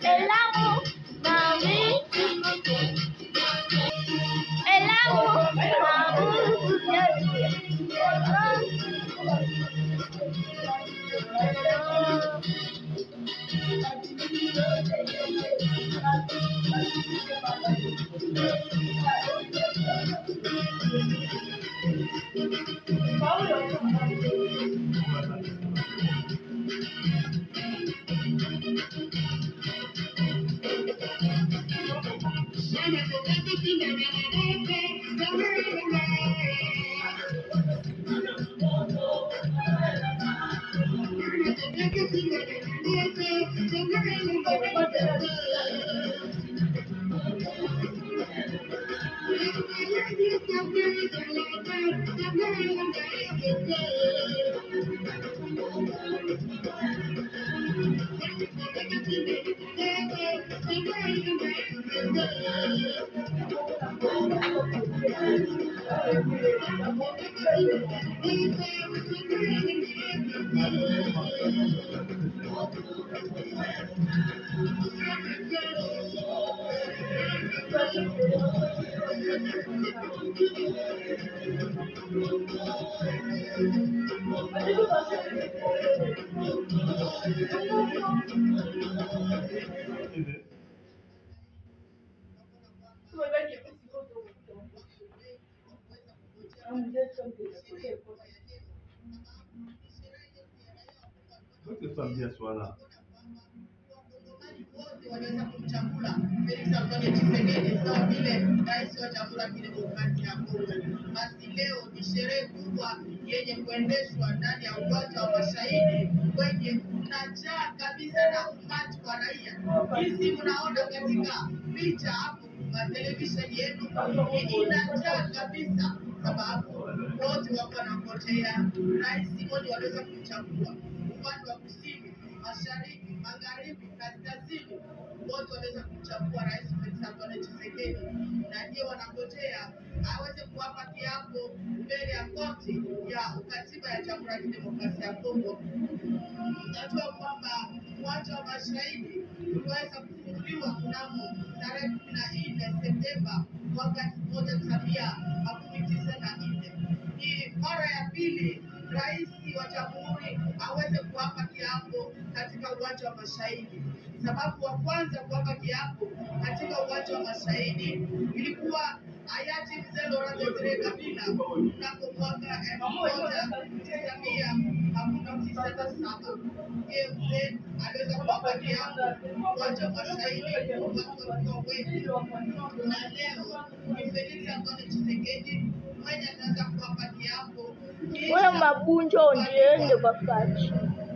l'amour m'a mis et l'amour m'a wanaweza kumchagua Felix Antoine Tshisekedi sawa vile rais wa Jamhuri ya Kidemokrasia ya Kongo. Basi leo ni sherehe kubwa yenye kuendeshwa ndani ya uwanja wa Mashahidi kwenye kunajaa kabisa na umati wa raia. Hizi mnaona katika picha hapo kwa televisheni yenu inajaa kabisa, sababu wote wako wanangojea rais mmoja wanaweza kumchagua upande wa kusini, mashariki, magharibi, kaskazini, wote wanaweza kumchagua rais Felix Antoine Tshisekedi, na ndio wanangojea aweze kuwapa kiapo mbele ya koti ya katiba ya Jamhuri ya Kidemokrasia ya Kongo. Najua kwamba uwanja wa Mashahidi uliweza kufunguliwa mnamo tarehe 14 Septemba mwaka 1994. Ni mara ya pili rais wa jamhuri aweze kuwapa kiapo katika uwanja wa Mashahidi. Sababu wa kwanza kuwapa kiapo katika uwanja wa Mashahidi ilikuwa hayati Mzee Laurent Desire Kabila mnamo mwaka 1997. Mzee aliweza kuwapa kiapo uwanja wa Mashahidi watu walikuwa wengi, na leo ni Felix Antoine Tshisekedi mwenye anaweza kuwapa kiapo. Wewe mabunjo ndiende bakati.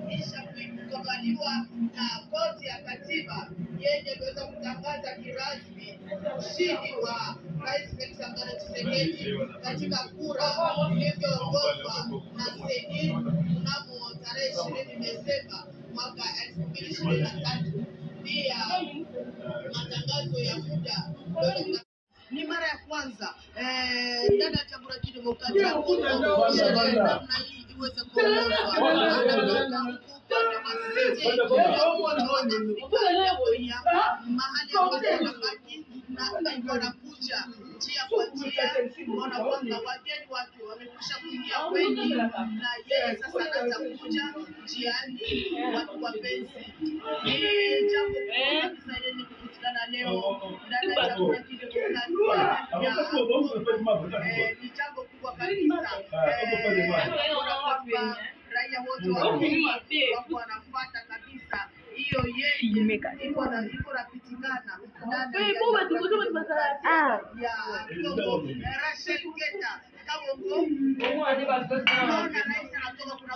Kisha kukubaliwa na koti ya katiba yenye iliweza kutangaza kirasmi ushindi wa rais Felix Antoine Tshisekedi katika kura iliyoongozwa na Seni mnamo tarehe 20 Desemba mwaka 2023. Pia matangazo ya muda ni mara ya kwanza ndani ya Jamhuri ya Kidemokrasia ya Kongo sherehe namna hii iweze kuongozwa mahali ambapo wanabaki na wanakuja njia kwa njia, kuona kwamba wageni wake wamekwisha kuingia wengi, na yeye sasa anaanza kuja njiani. Watu wapenzi, ni jambo kubwa kabisa lenye kupatikana leo ndani ya Jamhuri ya Kidemokrasia ya Kongo. Ni jambo kubwa kabisa, kuona kwamba raia wote wako wanafuata kabisa hiyo yeye iko napitikana ndani ya Rachel Keta Kabongo. Naona rais anatoka kuna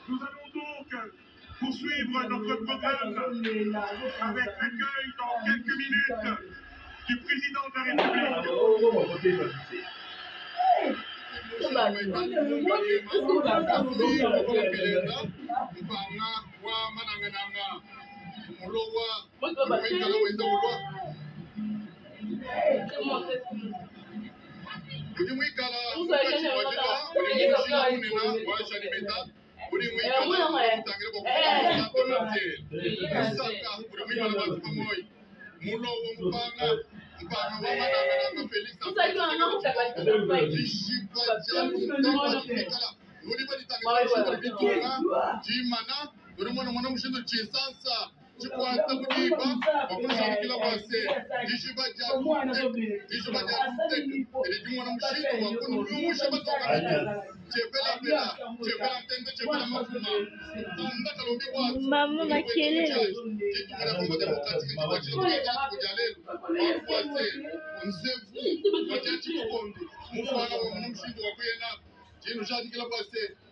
Nous allons donc poursuivre notre programme avec l'accueil dans quelques minutes du président de la République. Maman makelele.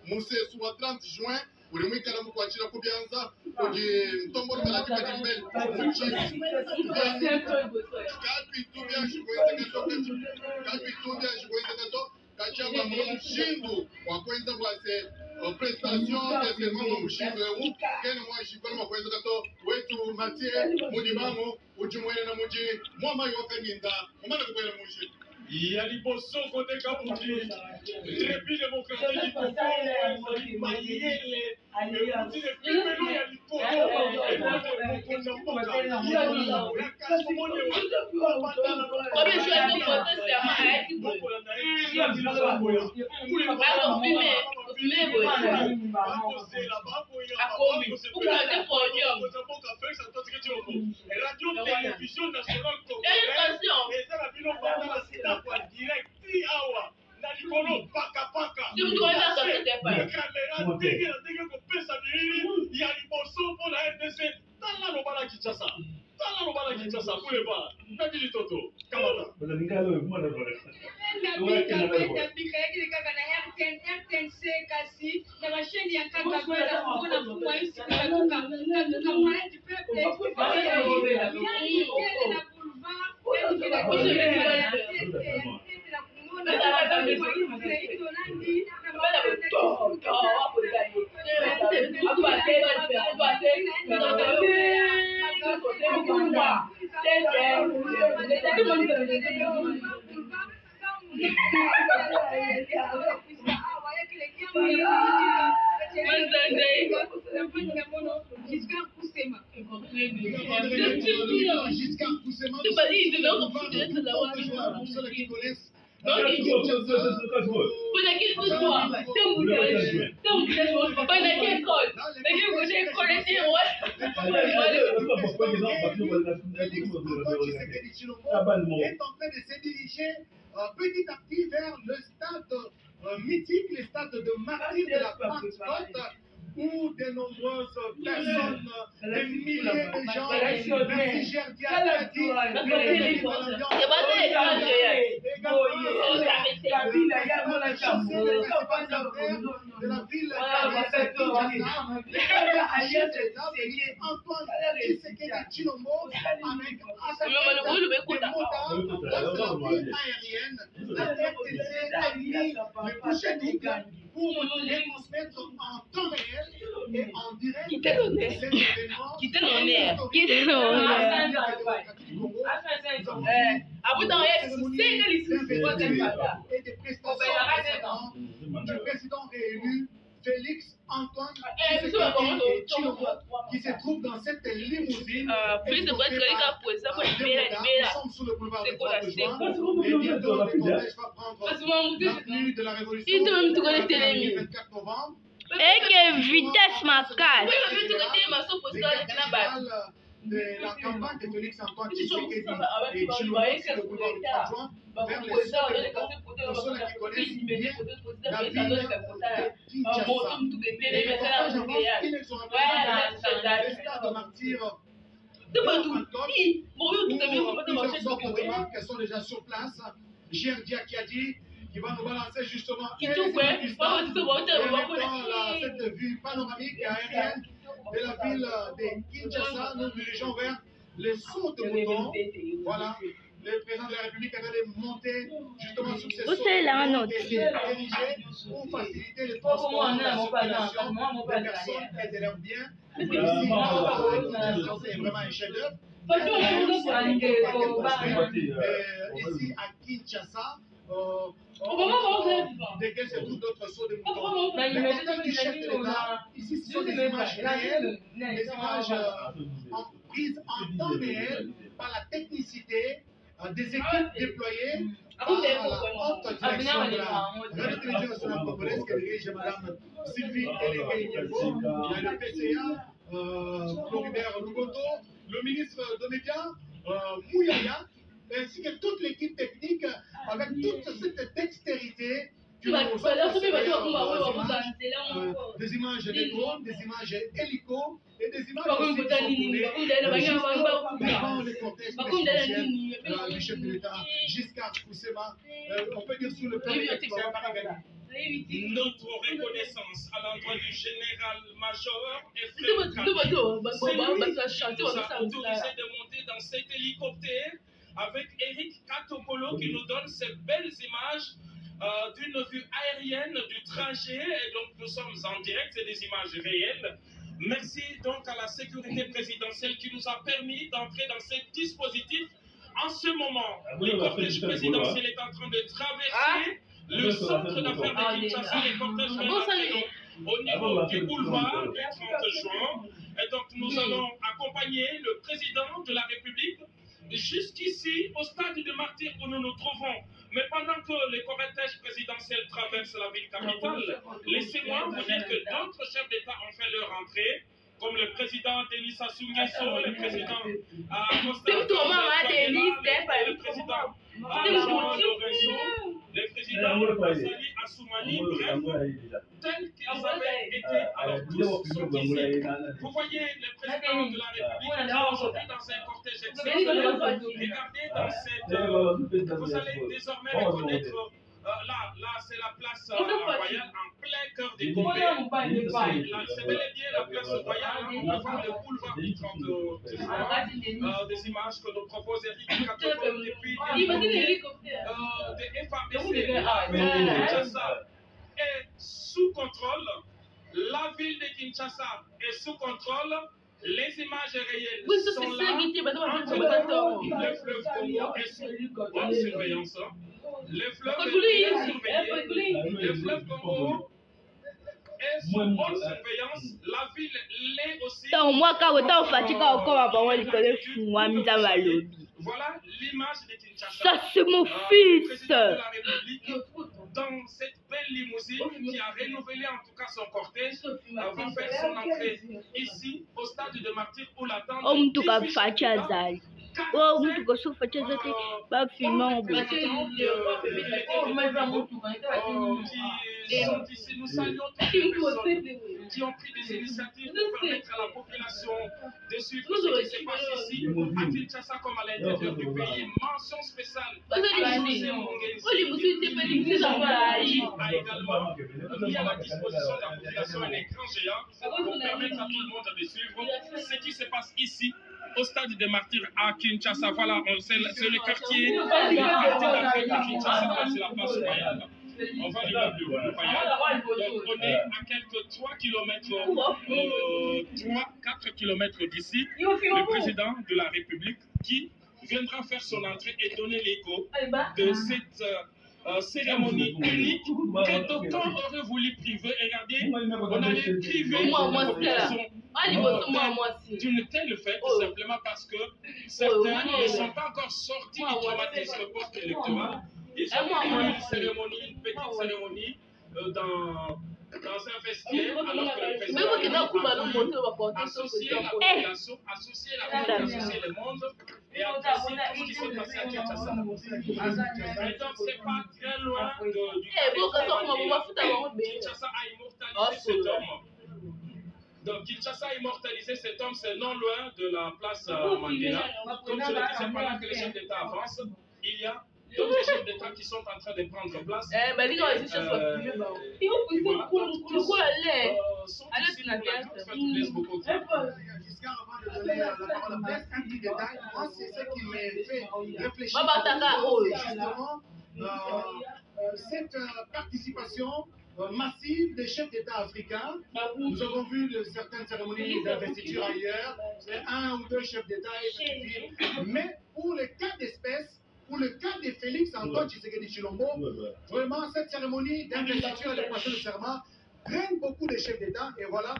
Muse suwa 30 juin ulimwikala mukwachira kubyanza kuji mtombolo malaki madimbele kapitubya shikoyeza gato kachamba mushindu wakwenza bwase prestation de serment mushindu ewu kene mwa shikola makwenza gato wetu matie mudi mamu ujumwene na muji mwama yokaninda umana kukwela mushi ya liboso kote kabuki repi démocratique Congo mayele kuti epimelo ya lipoto mokonza mboka radio télévision nationale directi awa na likolo paka kamera ndenge na ndenge kopesa bilili ya liboso mpona RDC tala loba na Kinshasa kuleba na bilitoto kamata RTNC kasi na mashine ya kaka kwenda kuona kwa hizi katuka mwana jipepe est en train de se diriger petit à petit vers le stade mythique, le stade de Martyrs de la Pentecôte, où de nombreuses personnes, des milliers de gens, merci Gerdia, de la ville Antoine Tshisekedi Tshilombo avec aérienne, la RTC a mis le boucher double pour les transmettre en temps réel et en direct cet événement. Et des prestations du président réélu Félix Antoine Tshilombo qui se trouve dans cette limousine. Nous sommes sous le boulevard de Croix de Juin et bientôt le cortège va prendre l'avenue de la Révolution le 24 novembre. Et que vitesse ma casse. De la campagne de Félix Antoine Tshisekedi et Tshilombo sur le boulevard de Croix de Juin vers les Soleil. Pour ceux qui connaissent bien la ville de Kinshasa. Et le cortège avance inexorablement stade de martyrs. Plusieurs sortes de marques sont déjà sur place. Gerdia qui a dit qu'il va nous balancer justement cette vue panoramique et aérienne de la ville de Kinshasa. Nous dirigeons vers les sauts de moutons. Voilà, le président de la République a allé monter justement sur ces sauts de moutons dirigés pour faciliter le transport de la circulation des personnes et de leurs biens. C'est vraiment un chef-d'œuvre. Ici à Kinshasa, desquels se trouvent d'autres sauts de moutons. Mais du chef de l'État, ici ce sont des images réelles, des images prises en temps réel par la technicité des équipes déployées par la haute direction de la Radio-Télévision nationale congolaise que dirige Mme Sylvie Elégué-Niembo. Il y a le PCA, Floribert Lugoto, le ministre de médias, Mouyaya, ainsi que toute l'équipe technique avec toute cette dextérité qui nous des images de drones, des images hélico et des images aussi devant le cortège présidentiel du chef de l'État, Giscard Koussema, on peut dire sur le plan extérieur Paragani. Notre reconnaissance à l'endroit du général-major et frère Kabi, c'est lui qui nous a autorisé de monter dans cet hélicoptère avec Eric Katokolo qui nous donne ces belles images d'une vue aérienne du trajet. Et donc nous sommes en direct, c'est des images réelles. Merci donc à la sécurité présidentielle qui nous a permis d'entrer dans ce dispositif. En ce moment, le cortège présidentiel est en train de traverser le centre d'affaires de Kinshasa. Les cortèges au niveau du boulevard du 30 juin. Et donc nous allons accompagner le président de la République jusqu'ici au stade de martyrs où nous nous trouvons. Mais pendant que le cortège présidentiel traverse la ville capitale, laissez-moi vous dire que d'autres chefs d'État ont fait leur entrée, comme le président Denis Sassou Nguesso, le président le président le président Sali Assoumani, bref, tels qu'ils avaient été, alors tous sont ici. Vous voyez le président de la République qui est aujourd'hui dans un cortège exceptionnel. Regardez dans cette... Vous allez désormais reconnaître... Là, c'est la place royale en plein cœur des Gombe. C'est bel et bien la place royale. On peut voir le boulevard du 30 des images que nous propose Eric Katoko depuis des FABC. Kinshasa est sous contrôle. La ville de Kinshasa est sous contrôle. Les images réelles sont là. Le fleuve Congo est sous bonne surveillance. Le fleuve Congo est sous bonne surveillance. La ville l'est aussi. Voilà l'image de Kinshasa. Ça, c'est mon Le fils. président de la République, dans cette belle limousine qui a renouvelé en tout cas son cortège, va faire son entrée ici au stade de martyrs où l'attente. Oh, mtu kosufa zote bafilma Nous saluons toutes les personnes qui ont pris des initiatives pour permettre à la population de suivre ce qui se passe ici à Kinshasa comme à l'intérieur du pays. Mention spéciale à José Mungesi a également mis à la disposition de la population un écran géant pour permettre à tout le monde de suivre ce qui se passe ici au stade des martyrs à Kinshasa. Voilà, c'est le quartier d'affaires de Kinshasa, c'est la place royale. On va regarder le royal. Donc on est à quelques 3 km, 4 km d'ici. Le président de la République qui viendra faire son entrée et donner l'écho de cette cérémonie unique que d'aucuns auraient voulu priver. Regardez, on allait priver la population d'une telle fête simplement parce que certains ne sont pas encore sortis du traumatisme post-électoral. Ils ont eu une cérémonie, une petite cérémonie dans un vestiaire, alors que le président a associé la population, associé le monde et apprécié tout ce qui s'est passé à Kinshasa. Et donc, c'est pas très loin du Kinshasa a immortalisé cet homme. Donc, Kinshasa a immortalisé cet homme, c'est non loin de la place Mandela. Comme je le disais, pendant que les chefs d'État avancent, il y a d'autres chefs d'État qui sont en train de prendre place. Sont ici pour la Giscard, avant de donner la parole à Blaise, un petit détail, moi c'est ce qui m'a fait réfléchir. C'est justement cette participation massive des chefs d'État africains. Nous avons vu certaines cérémonies d'investiture ailleurs, c'est un ou deux chefs d'État, mais pour le cas d'espèce, pour le cas de Félix Antoine Tshisekedi Tshilombo, vraiment cette cérémonie d'investiture et de passation de serment draine beaucoup de chefs d'État. Et voilà,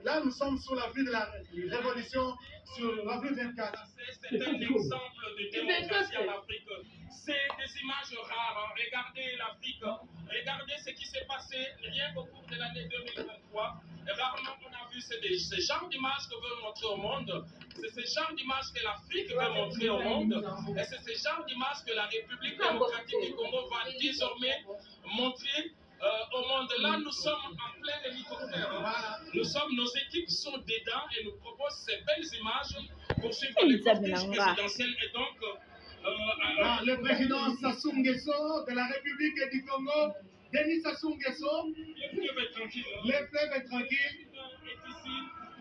là nous sommes sur l'avenue de la révolution, sur l'avenue 24. C'est un exemple de démocratie en Afrique. C'est des images rares. Regardez l'Afrique. Regardez ce qui s'est passé rien qu'au cours de l'année 2023. Rarement on a vu ce genre d'images que veut montrer au monde. C'est ce genre d'images que l'Afrique veut montrer au monde. Et c'est ce genre d'images que la République démocratique du Congo va désormais montrer au monde. Là, nous sommes en plein hélicoptère. Nos équipes sont dedans et nous proposent ces belles images pour suivre les cortèges présidentiels. Et donc, le président Sassou Nguesso de la République du Congo, Denis Sassou Nguesso. Le fleuve est tranquille. Le fleuve est tranquille. Est ici.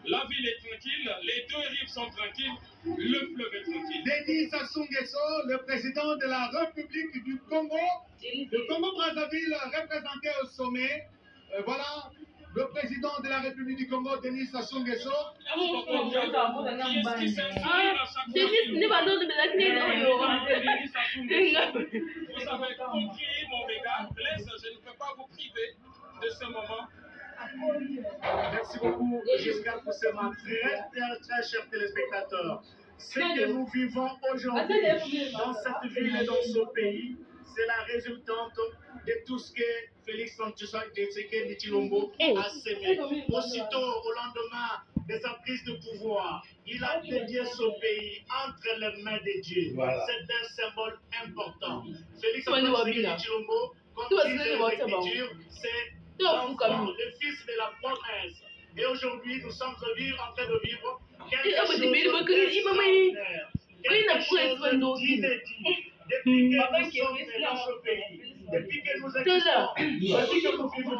La ville est tranquille. Les deux rives sont tranquilles. Le fleuve est tranquille. Denis Sassou Nguesso, le président de la République du Congo. Le Congo-Brazzaville représenté au sommet. Voilà. Le président de la République du Congo, Denis Sassou Nguesso. Vous avez compris, mon méga. Blaise, je ne peux pas vous priver de ce moment. Merci beaucoup, Giscard, pour ce moment. Très chers téléspectateurs. Ce que nous vivons aujourd'hui dans cette ville et dans ce pays, c'est la résultante de tout ce que Félix Antoine Tshisekedi Tshilombo a sémé. Aussitôt, au lendemain de sa prise de pouvoir, il a dédié ce pays entre les mains de Dieu. Voilà. C'est un symbole important. Félix Antoine Tshisekedi Tshilombo, comme disait l'Écriture, c'est le fils de la promesse. Et aujourd'hui, nous sommes en train de vivre quelque chose d'extraordinaire, quelque chose d'inédit. Depuis que nous sommes dans ce pays, depuis que nous existons, depuis que nous vivons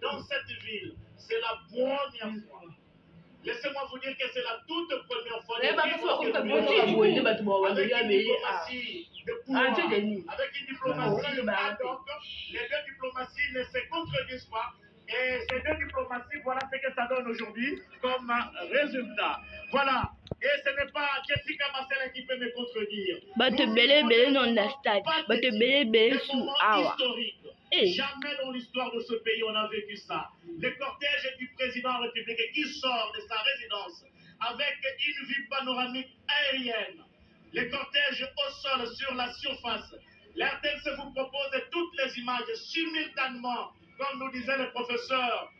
dans cette ville, c'est la première fois. Laissez-moi vous dire que c'est la toute première fois avec une diplomatie de pouvoir, avec une diplomatie ad hoc. Les deux diplomaties ne se contredisent pas. Et ces deux diplomaties, voilà ce que ça donne aujourd'hui comme résultat. Voilà. Et ce n'est pas Jessica Marcel qui peut me contredire. Jamais dans l'histoire de ce pays on a vécu ça. Le cortège du président de la République qui sort de sa résidence avec une vue panoramique aérienne. Le cortège au sol sur la surface. L'RTNC vous propose toutes les images simultanément, comme nous disait le professeur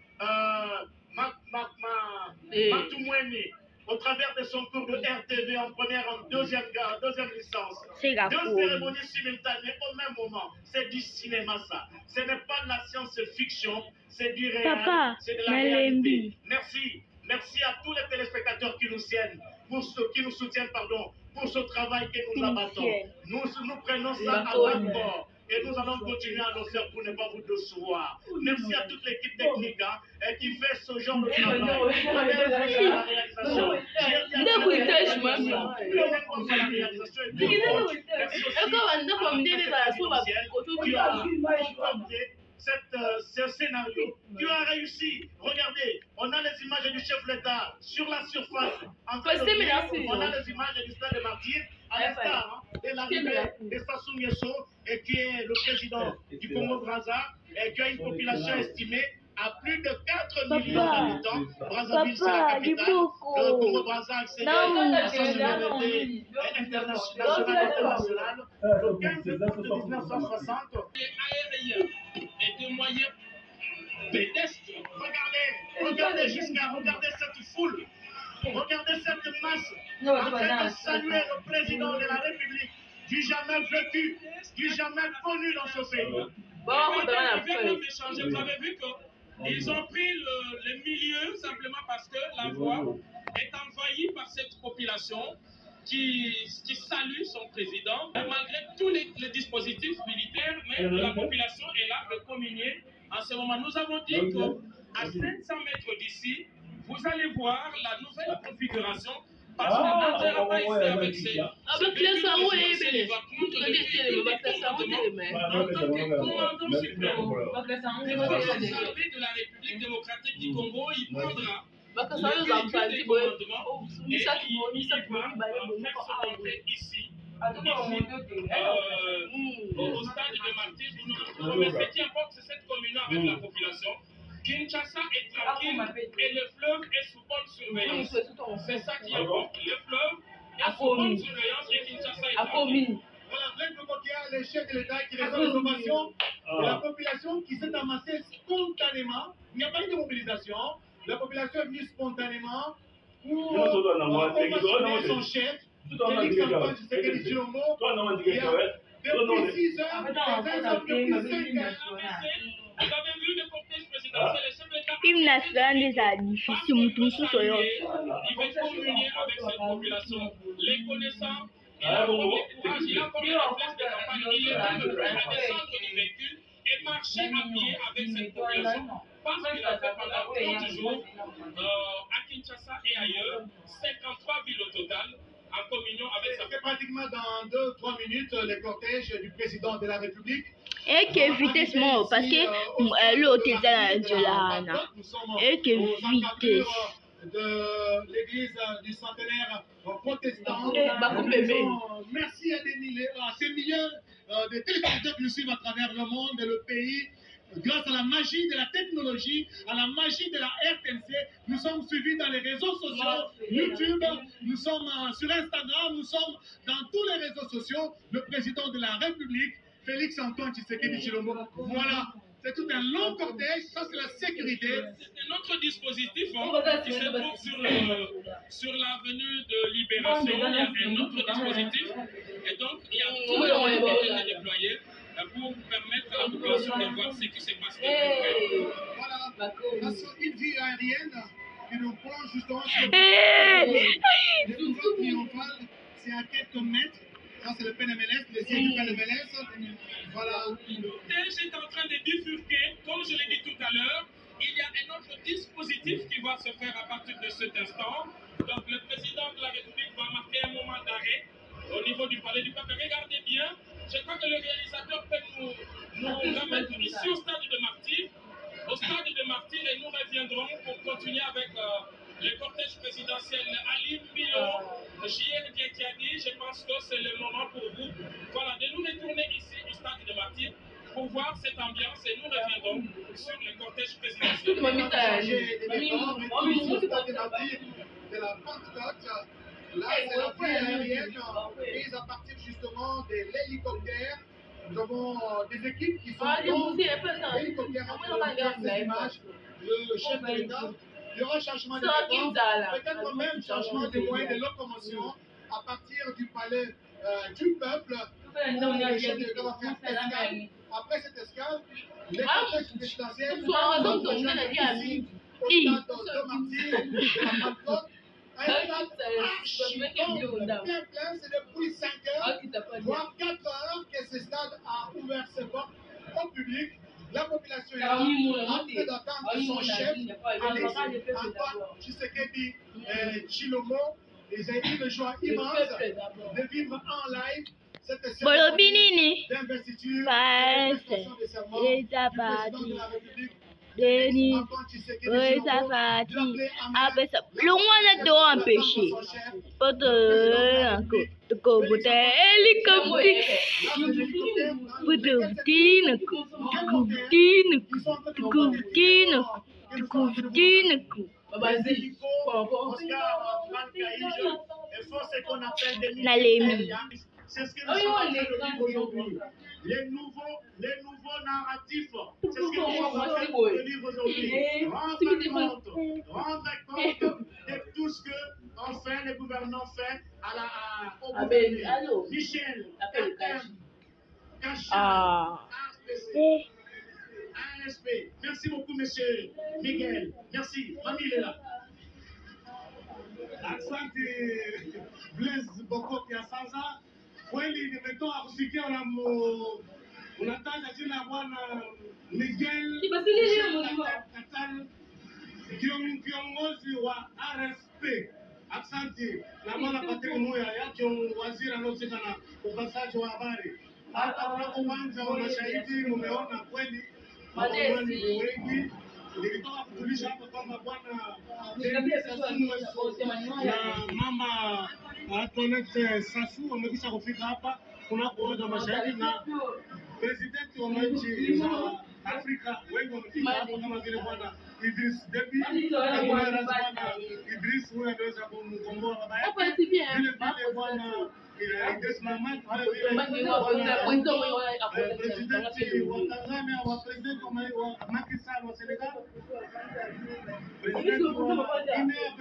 Matoumweni, au travers de son cours de RTV en première et en deuxième licence. Deux cérémonies simultanées au même moment. C'est du cinéma, ça. Ce n'est pas de la science-fiction, c'est du réel, c'est de la réalité. Merci. Merci à tous les téléspectateurs qui nous soutiennent, pour ce travail que nous abattons. Nous prenons ça à bord. Et nous allons continuer à le faire pour ne pas vous décevoir. Merci à toute l'équipe technique qui fait ce genre de travail. La réalisation. Ce scénario qui a réussi. Regardez, on a les images du chef de l'État sur la surface. On a les images du stade de Martyrs à l'instar de l'arrivée de Sassou Nguesso, et qui est le président du Congo-Brazza, et qui a une population estimée à plus de 4 millions d'habitants. Brazzaville, c'est la capitale. Le Congo-Brazza a accédé à sa souveraineté internationale le 15 août 1960. Les aériens et des moyens pédestres. Regardez Giscard, regardez cette foule. Regardez cette masse en train de saluer le président de la République, du jamais vécu, du jamais connu dans ce pays. Vous avez vu que Ils ont pris le milieu simplement parce que la voie est envahie par cette population qui salue son président. Malgré tous les dispositifs militaires, mais la population est là de communier. En ce moment, nous avons dit qu'à 700 mètres d'ici, vous allez voir la nouvelle configuration. Parce qu'on n'entrera pas ici avec ces il va prendre en tant que commandant suprême de la République démocratique du Congo, il prendra le commandement et il va faire se montrer ici. Au stade de Martyrs, mais ce qui importe, c'est cette communion avec la population. Kinshasa est tranquille et le fleuve est sous bonne surveillance. C'est ça qui importe. Le fleuve est sous bonne surveillance et Kinshasa est tranquille. Voilà, Blaise Bokokia, le chef de l'État qui reçoit les ovations de la population qui s'est amassée spontanément. Il n'y a pas eu de mobilisation. La population est venue spontanément pour ovationner son chef, Félix Antoine Tshisekedi Tshilombo, qui a depuis 6 heures, depuis 5 heures. Vous avez vu le cortège présidentiel, le chef de l'État. Kim nationale des difficile, mutu sur yo. Il va communier avec cette population, les connaissant. Il a encore le courage, il a encore les réflexes de campagne. Il est prêt à descendre du véhicule et marcher à pied avec cette population. Parce qu'il a fait pendant 30 jours à Kinshasa et ailleurs, 53 villes au total, en communion avec sa C'est pratiquement dans 2-3 minutes le cortège du président de la République. Et que vitesse moi parce que l'autre est dans la et que vitesse de l'église du centenaire protestant. Merci à ces millions de téléspectateurs qui nous suivent à travers le monde et le pays. Grâce à la magie de la technologie, à la magie de la RTNC, nous sommes suivis dans les réseaux sociaux, YouTube, nous sommes sur Instagram, nous sommes dans tous les réseaux sociaux. Le président de la République, Félix Antoine Tshisekedi Tshilombo. Voilà, c'est tout un long cortège, ça c'est la sécurité. C'est un autre dispositif qui se trouve sur l'avenue de Libération. Il y a un autre dispositif et donc il y a tout le monde qui est déployé pour permettre à la population de voir ce qui se passe. Voilà, une vie aérienne qui nous prend justement sur le pouvoir triomphal, c'est à quelques mètres. Ça, c'est le PNMLS, le siège du PNMLS. Voilà. Le cortège est en train de bifurquer. Comme je l'ai dit tout à l'heure, il y a un autre dispositif qui va se faire à partir de cet instant. Donc, le président de la République va marquer un moment d'arrêt au niveau du palais du peuple. Regardez bien, je crois que le réalisateur peut nous remettre ici au stade de Martyrs. Au stade de Martyrs, et nous reviendrons pour continuer avec le cortège présidentiel. Ali Milo, J.R. Dietiani, je pense que c'est le moment pour vous, voilà, de nous retourner ici au stade de Martyrs pour voir cette ambiance et nous reviendrons sur le cortège présidentiel. De la Pentecôte, là c'est la vie aérienne prise à partir justement de l'hélicoptère. Nous avons des équipes qui sont dans l'hélicoptère. Le chef de l'État, il y aura changement de départ, peut-être même changement de moyens de locomotion à partir du palais du peuple. Le chef de l'État va faire escale. Après cette escale, les cortèges présidentiels vont rejoindre ici au stade de Martyrs, de la Pentecôte. Un stade plein, c'est depuis 5 heures, voire 4 heures que ce stade a ouvert ses portes au public. La population est là, en train d'attendre son chef, Antoine Tshisekedi Tshilombo. Ils ont eu une joie immense de vivre en live cette cérémonie d'investiture, d'investation de serment du président de la République. Denis, oui, ça va. Après ça, le moins de empêcher. Pas de côté hélicoptère. C'est ce que nous sommes en train de vivre aujourd'hui. Les nouveaux narratifs, c'est ce que nous sommes en train de vivre aujourd'hui. Rendre compte de tout ce que enfin les gouvernants font au gouvernement. Michel, Katem, Kachar, RPC, RSP. Merci beaucoup, monsieur Miguel. Merci. Mamie, il est là. Asante Blaise Bokok ya sasa. Kweli nimetoa kusikia unataja jina bwana Miguel Katal, kiongozi wa RSP. Asante na bwana Patrick Muya yake waziri anaohusika na upasaji wa habari. Hata unapoanza wa mashahidi umeona kweli Wakongomani ni wengi. Nilitoka kujulisha hapa kwamba bwana na mama Antoinette Sassou wamekwisha kufika hapa kunapoona mashahidi na presidenti wa nchi za Afrika wengi wamefika hapa kama vile bwana Idris Deby na bwana Idris huyo anaweza kumkomboa baba yake vile vile bwana Idris Mahmad presidenti wa Tanzania wa presidenti wa Macky Sall wa Senegal presidenti wa Guinea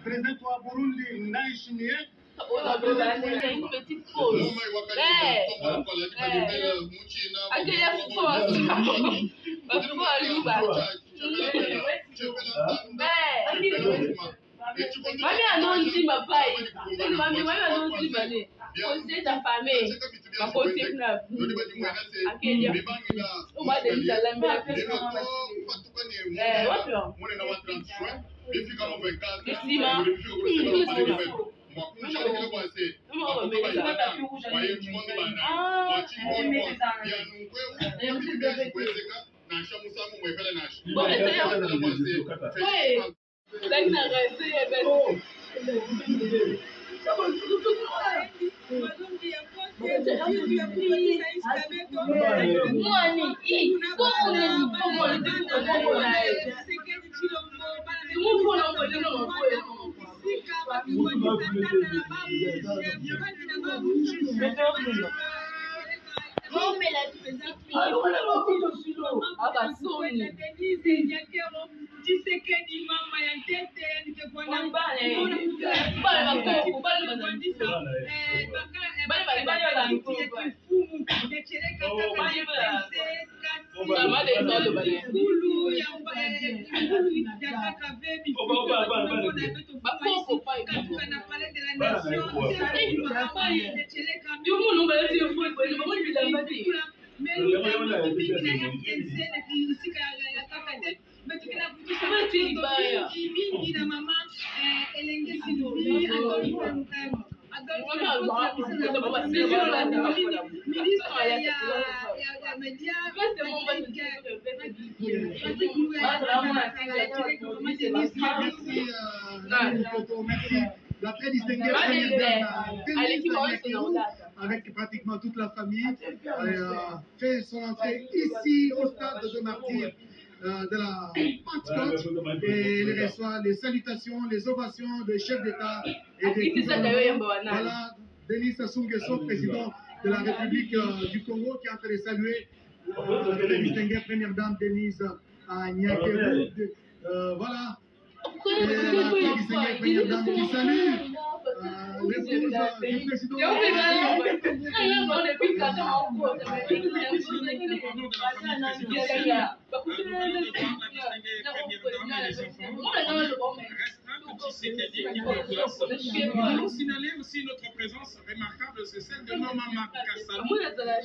presidenti wa Burundi Ndayishimiye. Une petite pause. Mami anonzi mapai. Mami anonzi mane. Conseil ta famille. Ma côté na. Akelia. O ba de la mère. La très distinguée avec pratiquement toute la famille, fait son entrée ici au stade de martyrs de la Pentecôte et il reçoit les salutations, les ovations des chefs d'État et des gouvernements. Voilà, Denis Sassou Nguesso, président de la République du Congo, qui est en train de saluer la très distinguée première dame Denise Nyakeru. Voilà. Et la très distinguée première dame qui salue l'épouse du président. Nous signaler aussi notre présence remarquable, c'est celle de Maman Kassam.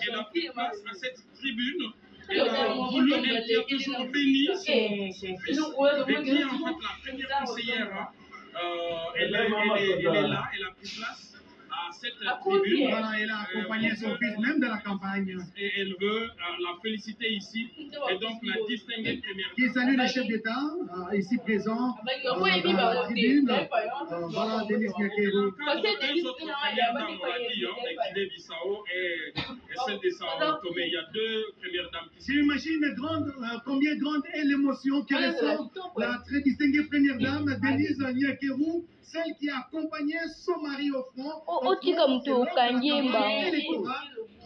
Elle a pris place à cette tribune. Elle a voulu être toujours bénie son fils. Et qui en fait la première conseillère, elle est là, elle a pris place à cette tribune. Voilà, elle a accompagné son fils même de la campagne. Et elle veut la féliciter ici. Et donc la distinguée première. Qui salue les chefs d'État ici présents dans la tribune. Voilà, Denis Nyakeru. Et celle de Sao Tomé. Il y a deux premières dames qui sont. J'imagine combien grande est l'émotion qui ressort la très distinguée première dame, Denise Nyakeru, celle qui a accompagné son mari au front.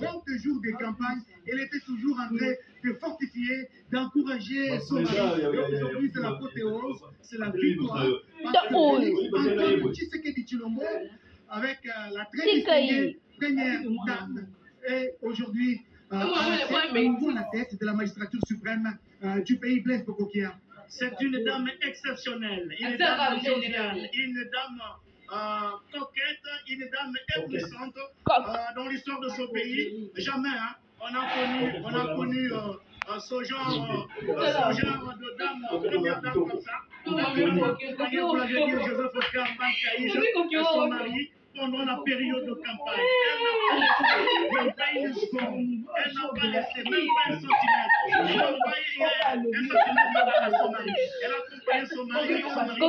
30 jours de campagne, elle était toujours en train de fortifier, d'encourager son mari. Aujourd'hui, c'est l'apothéose, c'est la victoire. Parce que Tshisekedi Tshilombo, avec la très distinguée première dame, et aujourd'hui la tête de la magistrature suprême du pays, Blaise Bokokia. C'est une dame exceptionnelle, une dame joviale, une dame coquette, une dame éblouissante dans l'histoire de ce pays. Jamais on a connu ce genre de dame, première dame comme ça. Vous l'avez dit, Joseph Oscar Bancaïge et son mari pendant la période de campagne. Elle n'a pas une seconde, elle n'a pas laissé même pas un centimètre. Elle n'a pas un centimètre à son mari. Elle a accompagné son mari et son mari.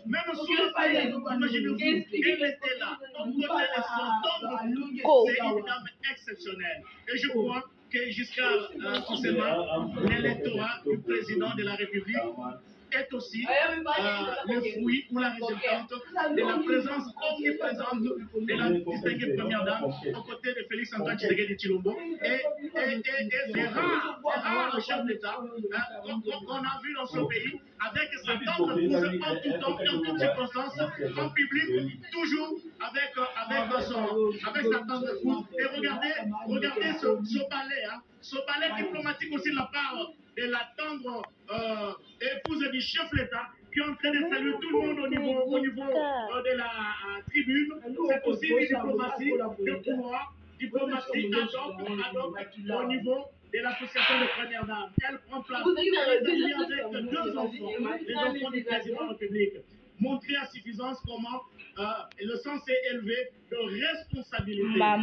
Même sous le palais, imaginez-vous, elle était là, aux côtés de son tombe. C'est une dame exceptionnelle. Et je crois que jusqu'à forcément l'électorat du président de la République est aussi le fruit ou la résultante de la présence omniprésente de la distinguée première dame aux côtés de Félix Antoine Tshisekedi Tshilombo. Et c'est rare le chef d'État qu'on a vu dans ce pays avec sa tendre épouse en tout temps et en toutes circonstances, en public, toujours avec sa tendre épouse. Et regardez ce ballet, ce ballet diplomatique aussi de la part de la tendre épouse du chef de l'État qui est en train de saluer tout le monde au niveau de la tribune. C'est aussi une diplomatie de pouvoir, diplomatie ad hoc au niveau de l'association de première dame. Elle prend place avec deux enfants, les enfants du président de la République. Montrer à suffisance comment le sens est élevé de responsabilité. La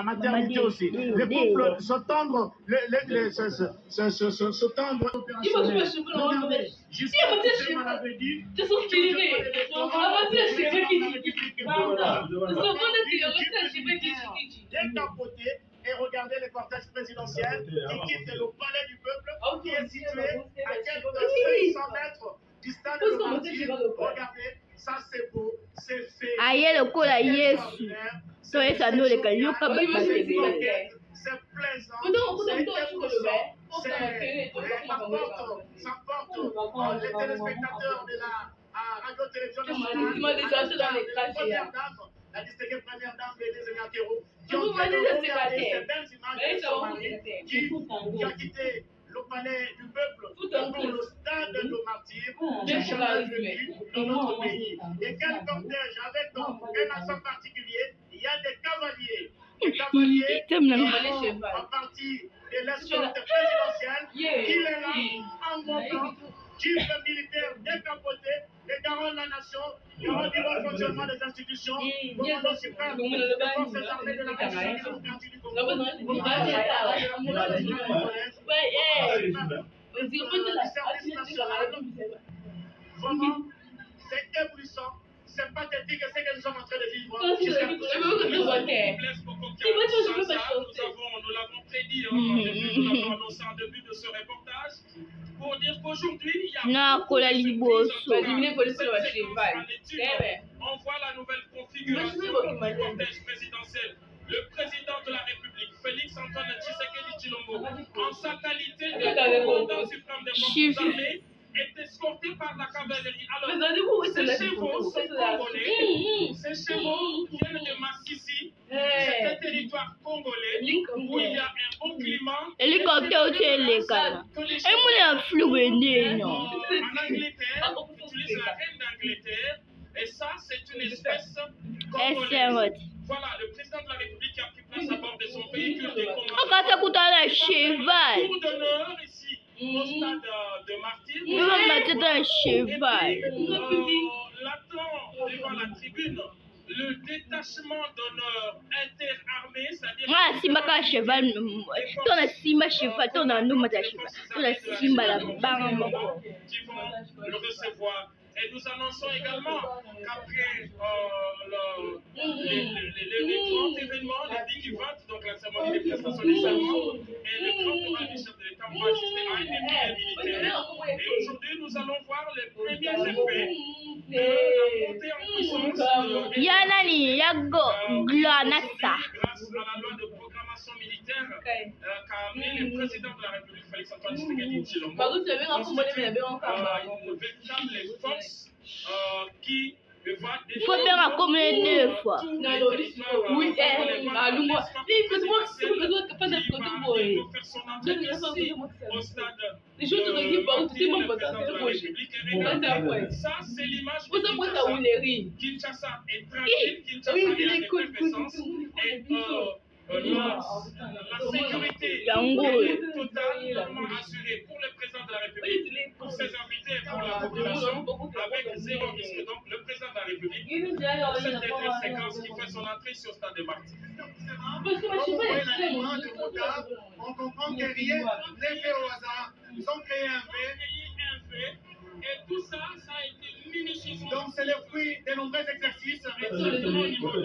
maternité aussi. Les couples se tendre, se tendre opérationnel. Regardez, jusqu'à ce qu'on avait dit, décapoté et regardez le cortège présidentiel qui quitte le palais du peuple qui est situé à quelques 500 mètres du stade de Martyr. Regardez, ça c'est beau, c'est fait. Aïe, le col à Yesu. C'est ça, nous les cailloux, pas c'est plaisant, c'est émouvant, ça porte les téléspectateurs de la radio-télévision nationale, la première dame, la distinguée première dame Bénézé Nyakero, qui ont regardé ces belles images de son mari qui a quitté le palais du peuple pour le stade de Martyr, j'ai jamais vu dans notre pays. Et quel cortège avec un accent particulier, il y a des cavaliers. Les cavaliers qui font en partie de l'escorte présidentielle, il est là en montant, chief militaire décapoté, les garants de la nation, garants du bon fonctionnement des institutions, commandant suprême des forces armées de la République démocratique du Congo, du service national. Vraiment, c'est éblouissant. C'est pathétique ce que nous sommes en train de vivre. Nous l'avons prédit, nous l'avons annoncé en début de ce reportage, pour dire qu'aujourd'hui, il y a on voit la nouvelle configuration du cortège présidentiel. Le président de la République, Félix Antoine Tshisekedi Tshilombo, en sa qualité de commandant suprême des forces armées, est escorté par la cavalerie. Alors, ces chevaux sont congolais, ces chevaux viennent de Massissi, c'est un territoire congolais où il y a un bon climat. Hélicoptère au Télécana. Et moi, un flou, en Angleterre, on utilise la reine d'Angleterre, et ça, c'est une espèce congolaise. Voilà, le président de la République qui a pris place à bord de son véhicule de commandement. Tour d'honneur ici, au stade de Martyr. Et puis, l'attend devant la tribune le détachement d'honneur interarmé, c'est-à-dire si ma cheval, ton a simba cheval, ton a nous cheval, ton a simba la bande qui vont le recevoir. Et nous annonçons également qu'après les grands événements, les 10 donc la cérémonie de prestation du serment et le grand oral du chef de l'État, on va assister à un défilé militaire. Et aujourd'hui, nous allons voir les premiers effets de la montée en puissance grâce à la loi de programmation militaire qu'a amené le président de la République, Félix Antoine Tshisekedi Tshilombo. Une véritable force qui va m'a commis 2 fois. Oui, allons-moi. Les gens te regardent partout, tout le monde va t'entendre. Ça, c'est l'image Vous savez quoi, ça vous les rire. Kinshasa est tranquille, Kinshasa est en effervescence et la sécurité est totalement assurée pour le président de la République, pour ses invités et pour la population, avec 0 risque. Donc, le président de la République, cette dernière séquence qui fait son entrée sur Stade des Martyrs. On comprend que rien n'est fait au hasard. Ils ont créé un fait. Et tout ça, ça a été minutieusement. Donc, c'est le fruit de nombreux exercices. Exactement au niveau de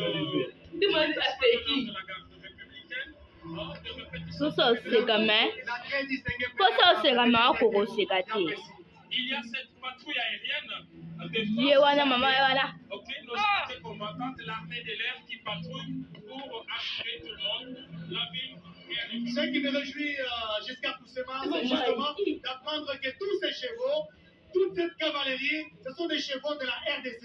Demandez à c'est qui. la garde républicaine. Ça, c'est quand même. Ça, c'est quand même pour aussi gâter. Il y a cette patrouille aérienne de Yewana, maman, Yewana. ok, nos unités combattantes, l'armée de l'air qui patrouille pour assurer tout le monde la ville. Ce qui me réjouit jusqu'à Poussema, c'est justement d'apprendre que tous ces chevaux, toute cette cavalerie, ce sont des chevaux de la RDC,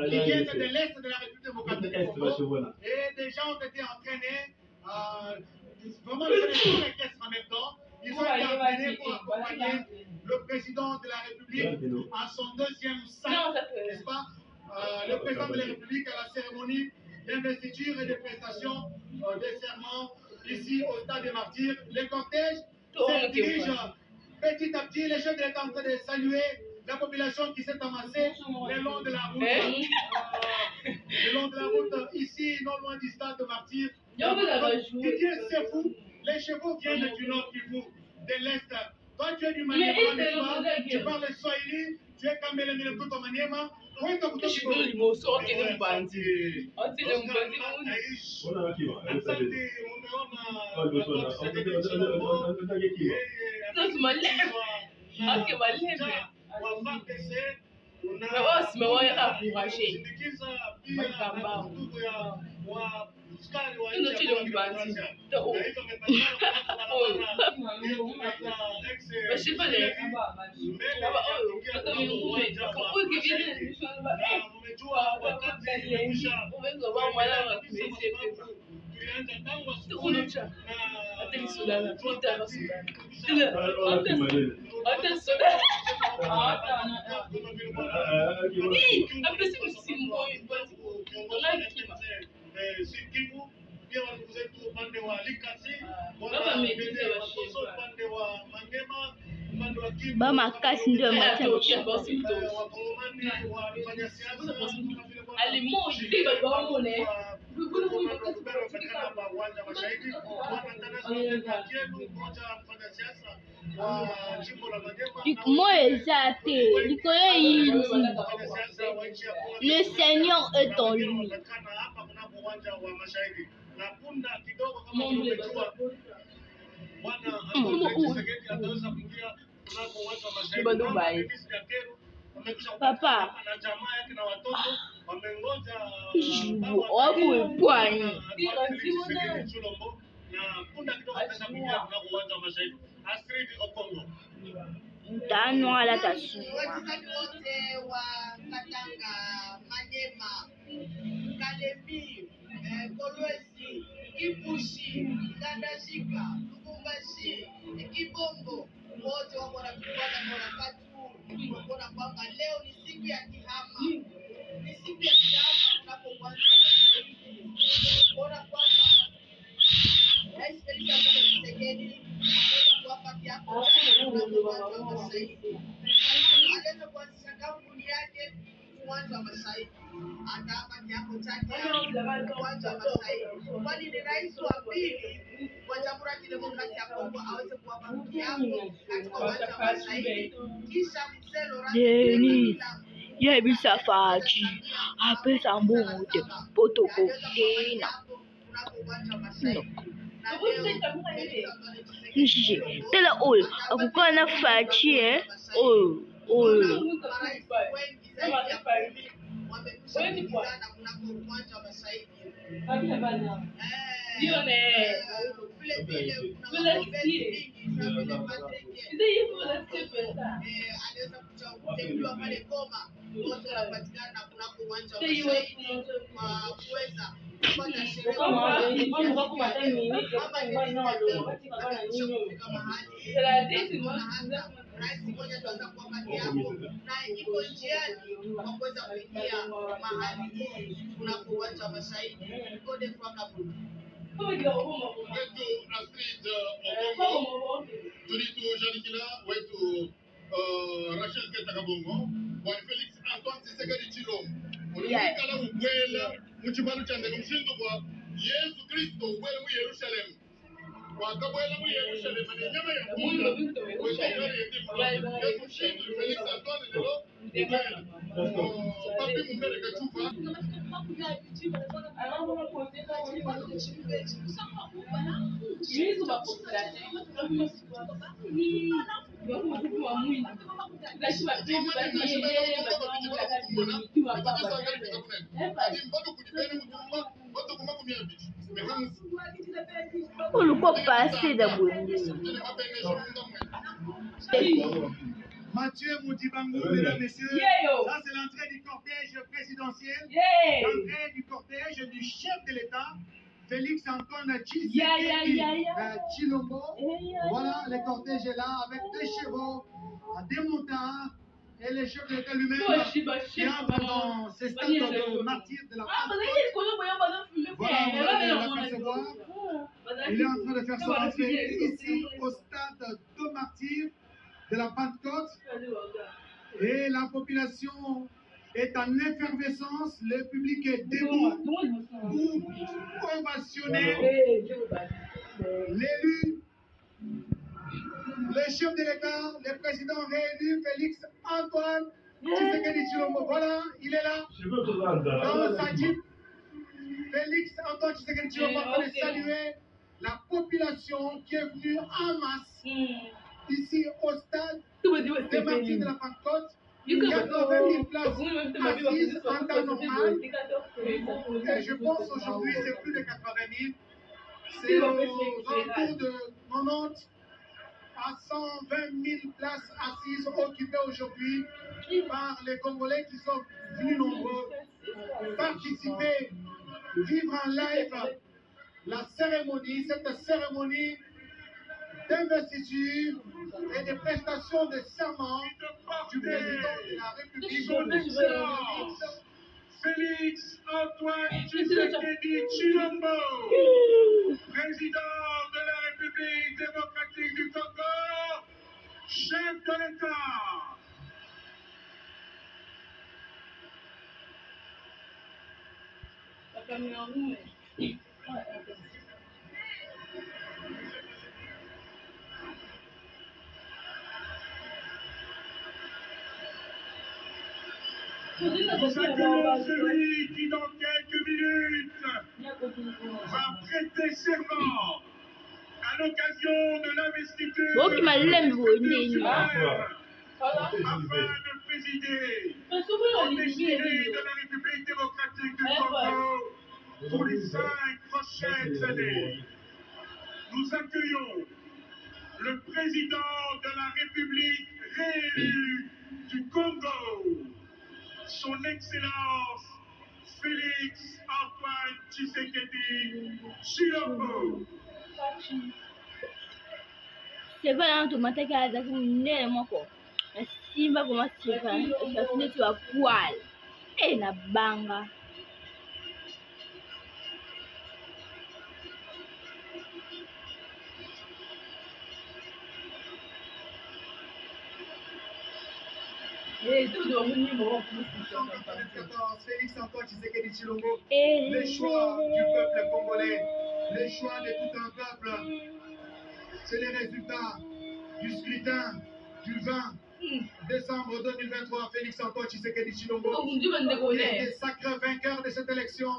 qui viennent de l'Est de la République démocratique du Congo. Et des gens ont été entraînés, vraiment les équestres en même temps. Ils ont été entraînés pour accompagner le président de la République à son 2e sac, n'est-ce pas? Le président de la République à la cérémonie d'investiture et de prestation des serments ici au Stade des Martyrs. Les cortèges se dirigent petit à petit. Les jeunes sont en train de saluer la population qui s'est amassée le long de la route. Le long de la route, ici, non loin du Stade des Martyrs. Didier, c'est fou. Les chevaux viennent du Nord Kivu, de l'Est. Toi, tu es du Maniema, n'est-ce pas? Tu parles le Swahili, tu es Kambele Mileputo Maniema. Oui, tu as Bah, ma casse de ma allez, moi, je dis que bon, moi, le Seigneur est en lui. Papa, Tano ala tasuma. Wachezaji wote wa Katanga, Manyema, Kalemie, Kolwezi, Kipushi, Tandashika, Lubumbashi, Kibombo, wote wako na kufuata kwa wakati huu. Wanaona kwamba leo ni siku ya kihama. Ni siku ya kihama tunapoanza kuona kwamba Rais Felix Antoine Tshisekedi kuwapatia hapo uwanja wa Mashairi. Anaweza kuanzisha kampuni yake uwanja wa Mashairi. Atapatia hapo chake uwanja wa Mashairi. Kwani ni rais wa pili wa Jamhuri ya Kidemokrasia ya Kongo aweze kuwapatia hapo katika uwanja wa Mashairi. Kisha mzee Laurent Yebisa faji apesa mbote potokokena nje tela oyo akukuwa na faji oyo wote wanapatikana kunako uwanja wa Mashahidi kwa kuweza kupata sherehe rais mmoja ataweza kuwa kati yako na iko njiani kwa kuweza kuingia mahali kunako uwanja wa Mashahidi. Gode kwa kaburi wetu Astrid Obongo tulitu Janikila wetu Rachel Ketakabongo wa Felix Antoine Tshisekedi Tshilombo ulikala ubwela muchibalo cha ndege mshindo kwa Yesu Kristo ubwela mu Yerusalem wakabwela mu Yerusalem ni nyama ya Mungu wewe mshindo Felix Antoine lelo papi mumbere kachupa ulikuwa passé d'abonné. Mathieu Moutibangou, mesdames, messieurs, ça c'est l'entrée du cortège présidentiel, l'entrée du cortège du chef de l'État, Félix Antoine Tshisekedi Tshilombo. Voilà, le cortège est là avec des chevaux, des motards et le chef de l'État lui-même qui entre dans ces stades de martyrs de la Pentecôte. Voilà, on va l'apercevoir. Il est en train de faire son entrée ici au stade de martyrs de la Pentecôte, et la population est en effervescence, le public est debout, groupe ovationné, l'élu, le chef de l'État, le président réélu, Félix Antoine Tshisekedi Tshilombo, voilà, il est là, dans sa jeep. Félix Antoine Tshisekedi Tshilombo va saluer la population qui est venue en masse ici au stade des martyrs de la Pentecôte. Il y a 80 000 places assises en temps normal. Et je pense aujourd'hui c'est plus de 80 000. C'est aux alentours de 90 à 120 000 places assises occupées aujourd'hui par les Congolais qui sont venus nombreux participer, vivre en live la cérémonie, cette cérémonie d'investiture et de prestations de serment du président de la République. Son Excellence Félix Antoine Tshisekedi Tshilombo, président de la République démocratique du Congo, chef de l'État. Nous accueillons celui qui dans quelques minutes va prêter serment à l'occasion de l'investiture afin de présider au défilé de la République démocratique du Congo pour les 5 prochaines années. Nous accueillons le président de la République réélu du Congo, son Excellence Félix Antoine Tshisekedi Tshilombo. C'est vrai, hein, tomate qui a zaki munene moko. Simba koma sifa, esasine tu akwal. Na banga. Félix Antoine Tshisekedi Tshilombo, le choix du peuple congolais, le choix de tout un peuple, c'est les résultats du scrutin du 20 décembre 2023. Félix Antoine Tshisekedi Tshilombo est le sacré vainqueur de cette élection.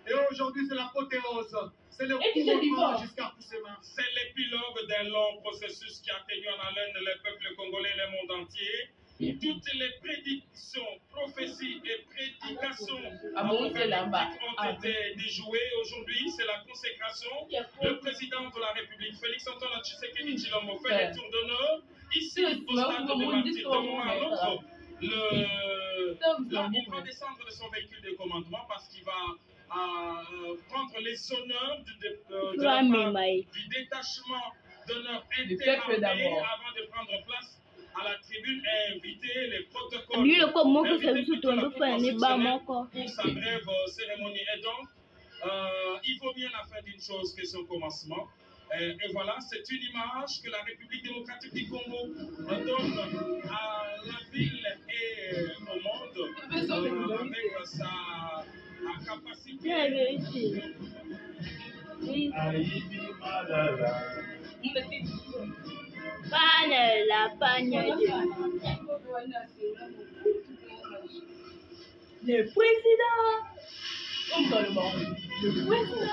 Et aujourd'hui, c'est l'apothéose, c'est le couronnement jusqu'à Poussema. C'est l'épilogue d'un long processus qui a tenu en haleine les peuples congolais et le monde entier. Toutes les prédictions, prophéties et prédications ont été déjouées. Aujourd'hui, c'est la consécration. Le président de la République, Félix Antoine Tshisekedi Tshilombo, fait le tour d'honneur ici au stade de martyrs. D'un moment à l'autre, Là, il va descendre de son véhicule de commandement parce qu'il va prendre les honneurs du détachement d'honneur interarmé avant de prendre place à la tribune et inviter les protocoles pour sa brève cérémonie. Et donc, il vaut mieux la fin d'une chose que son commencement. Et voilà, c'est une image que la République démocratique du Congo donne à la ville et au monde avec sa capacité. Le président. Le président.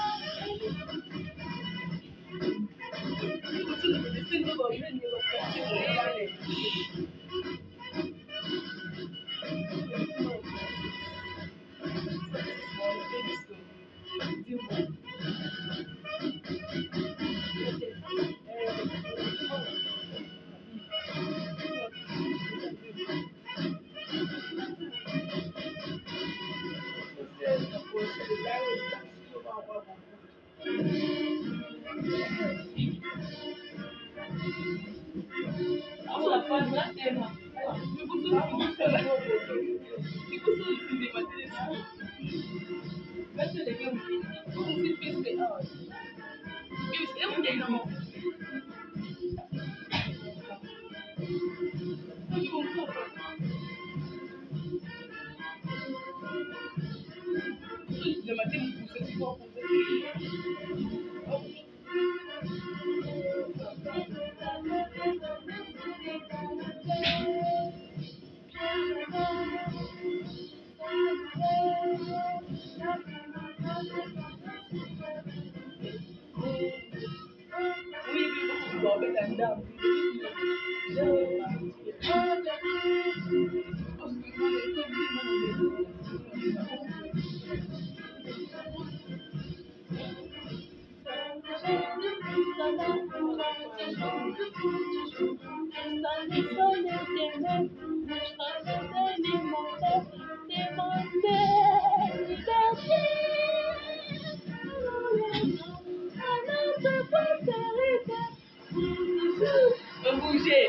Bouger.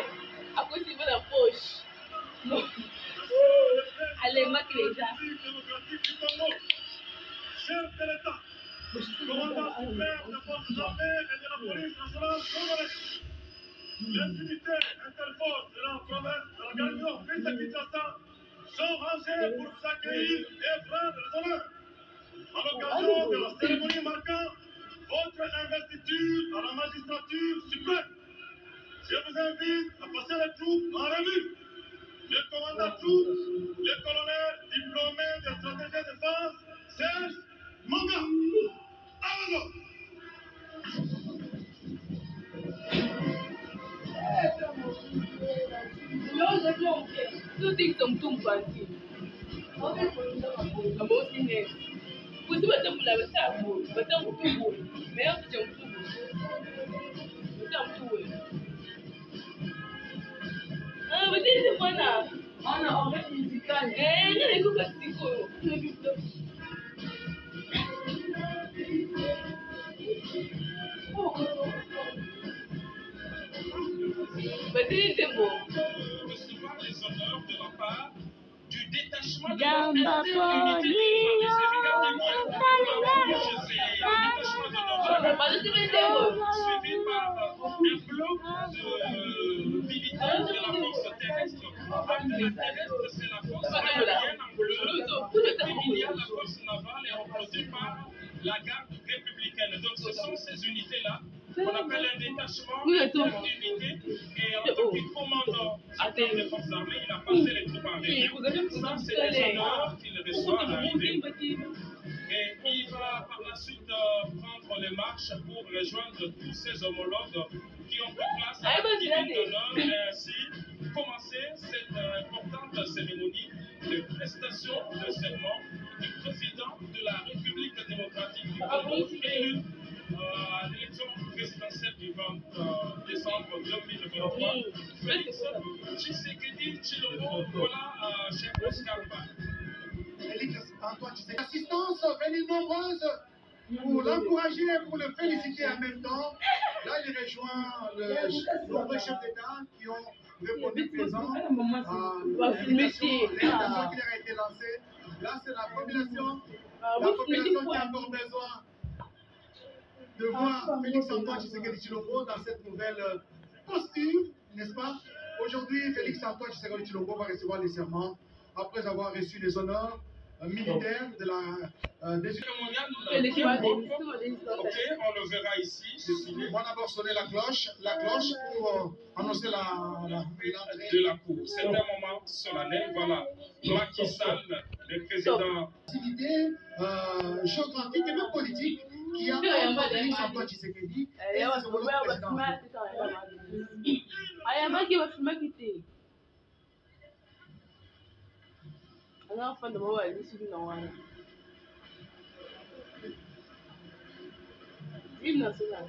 Après, tu veux la poche. Non. Allez, marque les gens. Chef de l'État, commandant suprême des forces armées et de la police nationale congolaise. Les unités interforces de la province de la garnison ville de Kinshasa sont rangées pour vous accueillir et prendre les honneurs. À l'occasion de la cérémonie marquant votre investiture à la magistrature suprême, je vous invite à passer les troupes en revue. Le commandant troupes, le colonel diplômé de stratégie de défense, Serge Manga. Allons! Two things some tumpanti. About the Kusi batambula batambo, batambo tubo. Meya kuja mtubo. Batambo tuwe. Batini bwana. Ana orchestre musical. Nene kuka siko. Batini tembo. Recevoir les honneurs de la part du détachement de Jamba suivi par un bloc de militaires de la force terrestre. La terrestre, c'est la force aérienne en bleu. Il y a la force navale et représentée par la garde républicaine. Donc ce sont ces unités-là qu'on appelle un détachement d'unité. Et en tant que commandant suprême des forces armées, il a passé les troupes en revue. Ça, c'est les honneurs qu'il reçoit à l'arrivée. Et il va par la suite prendre les marches pour rejoindre tous ses homologues qui ont pris place à la tribune d'honneur et ainsi commencer cette importante cérémonie de prestation de serment du président de la République démocratique du Congo élu à l'élection présidentielle du 20 décembre 2023. Félix Tshisekedi Tshilombo, voilà chef Oscar Ba. Antoine Tshisekedi. L'assistance venue nombreuse pour l'encourager, pour le féliciter en même temps. Là, il rejoint le nombreux chefs d'État qui ont répondu présent à l'invitation qui a été lancée. Là, c'est la population qui a encore besoin de voir Félix Antoine Tshisekedi Tshilombo dans cette nouvelle posture, n'est-ce pas? Aujourd'hui, Félix Antoine Tshisekedi Tshilombo va recevoir les serments après avoir reçu les honneurs militaires de la Cérémonial, ok, on le verra ici. On va d'abord sonner la cloche pour annoncer l'entrée de la cour. C'est un moment solennel. Voilà, Macky Sall, le président. Activité géographique et même politique qui a entre Félix Antoine Tshisekedi et ses homologues présidentiels. Anafanya mambo halisi na wana. Mimi nasema.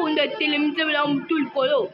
Unda telemizwe la mtul polo.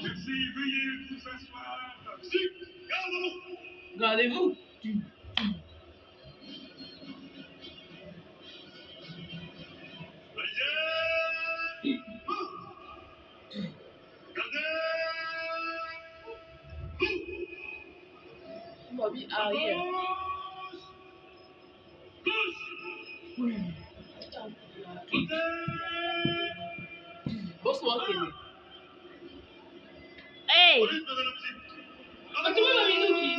Merci, veuillez vous asseoir. Gardez-vous. Bobby arrière. Bonsoir, Kenny. Hey! Tu veux ma minouki?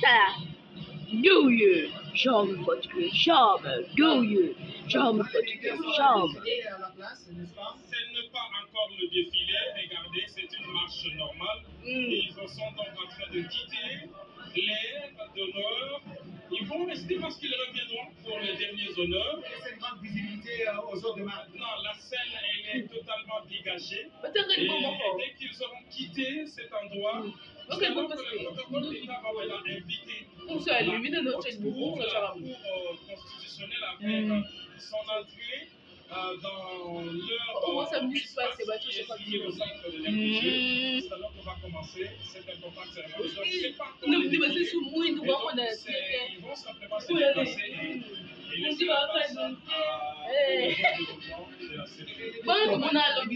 Ça, do you? Jambe fatiguée, jambe, do you? Jambe fatiguée, jambe. Ce n'est pas encore le défilé, regardez, c'est une marche normale. Ils sont donc en train de quitter l'air d'honneur. Ils vont rester parce qu'ils reviendront pour les derniers honneurs. C'est une grande visibilité aux autres de maintenant, la scène elle est totalement dégagée. Et dès qu'ils auront quitté cet endroit, nous savons que le protocole d'État va maintenant inviter pour la Cour constitutionnelle à faire son entrée dans leur ici au centre de l'Institut. C'est alors qu'on va commencer cette importante cérémonie. Donc, c'est pas encore les défilés. Ils vont simplement se déplacer et laisser la place au bon développement de la cérémonie.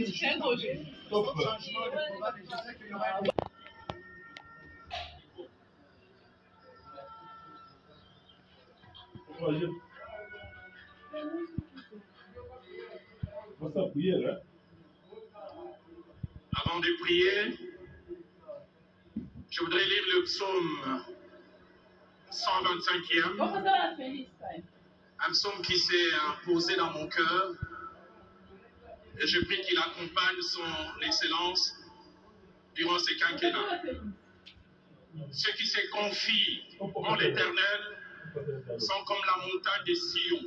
Avant de prier, je voudrais lire le psaume 125e, un psaume qui s'est posé dans mon cœur, et je prie qu'il accompagne son excellence durant ce quinquennat. Ceux qui se confient en l'Éternel sont comme la montagne de Sion.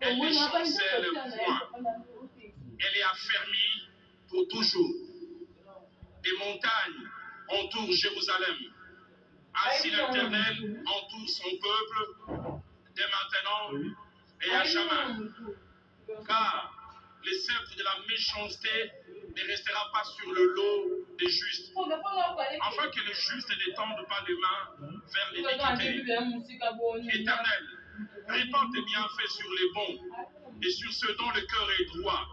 Elle ne chancelle point. Elle est affermie pour toujours. Des montagnes entourent Jérusalem. Ainsi l'Éternel entoure son peuple dès maintenant et à jamais. Car les sceptres de la méchanceté ne restera pas sur le lot des justes, afin que les justes n'étendent pas les mains vers l'iniquité. Éternel, répand tes bienfaits sur les bons et sur ceux dont le cœur est droit.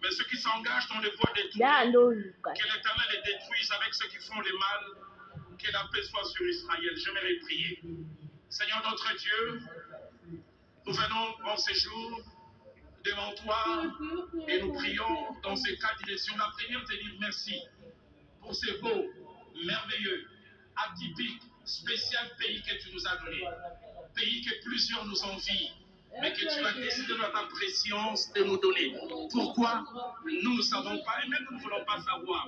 Mais ceux qui s'engagent dans les voies détournées, que l'Éternel les détruise avec ceux qui font le mal, que la paix soit sur Israël. J'aimerais prier. Seigneur notre Dieu, nous venons en ces jours devant toi et nous prions dans ces 4 directions. La première, te dire merci pour ces beaux, merveilleux, atypiques, spécial pays que tu nous as donné. Pays que plusieurs nous envient, mais que tu as décidé dans ta préscience de nous donner. Pourquoi? Nous ne savons pas et même nous ne voulons pas savoir.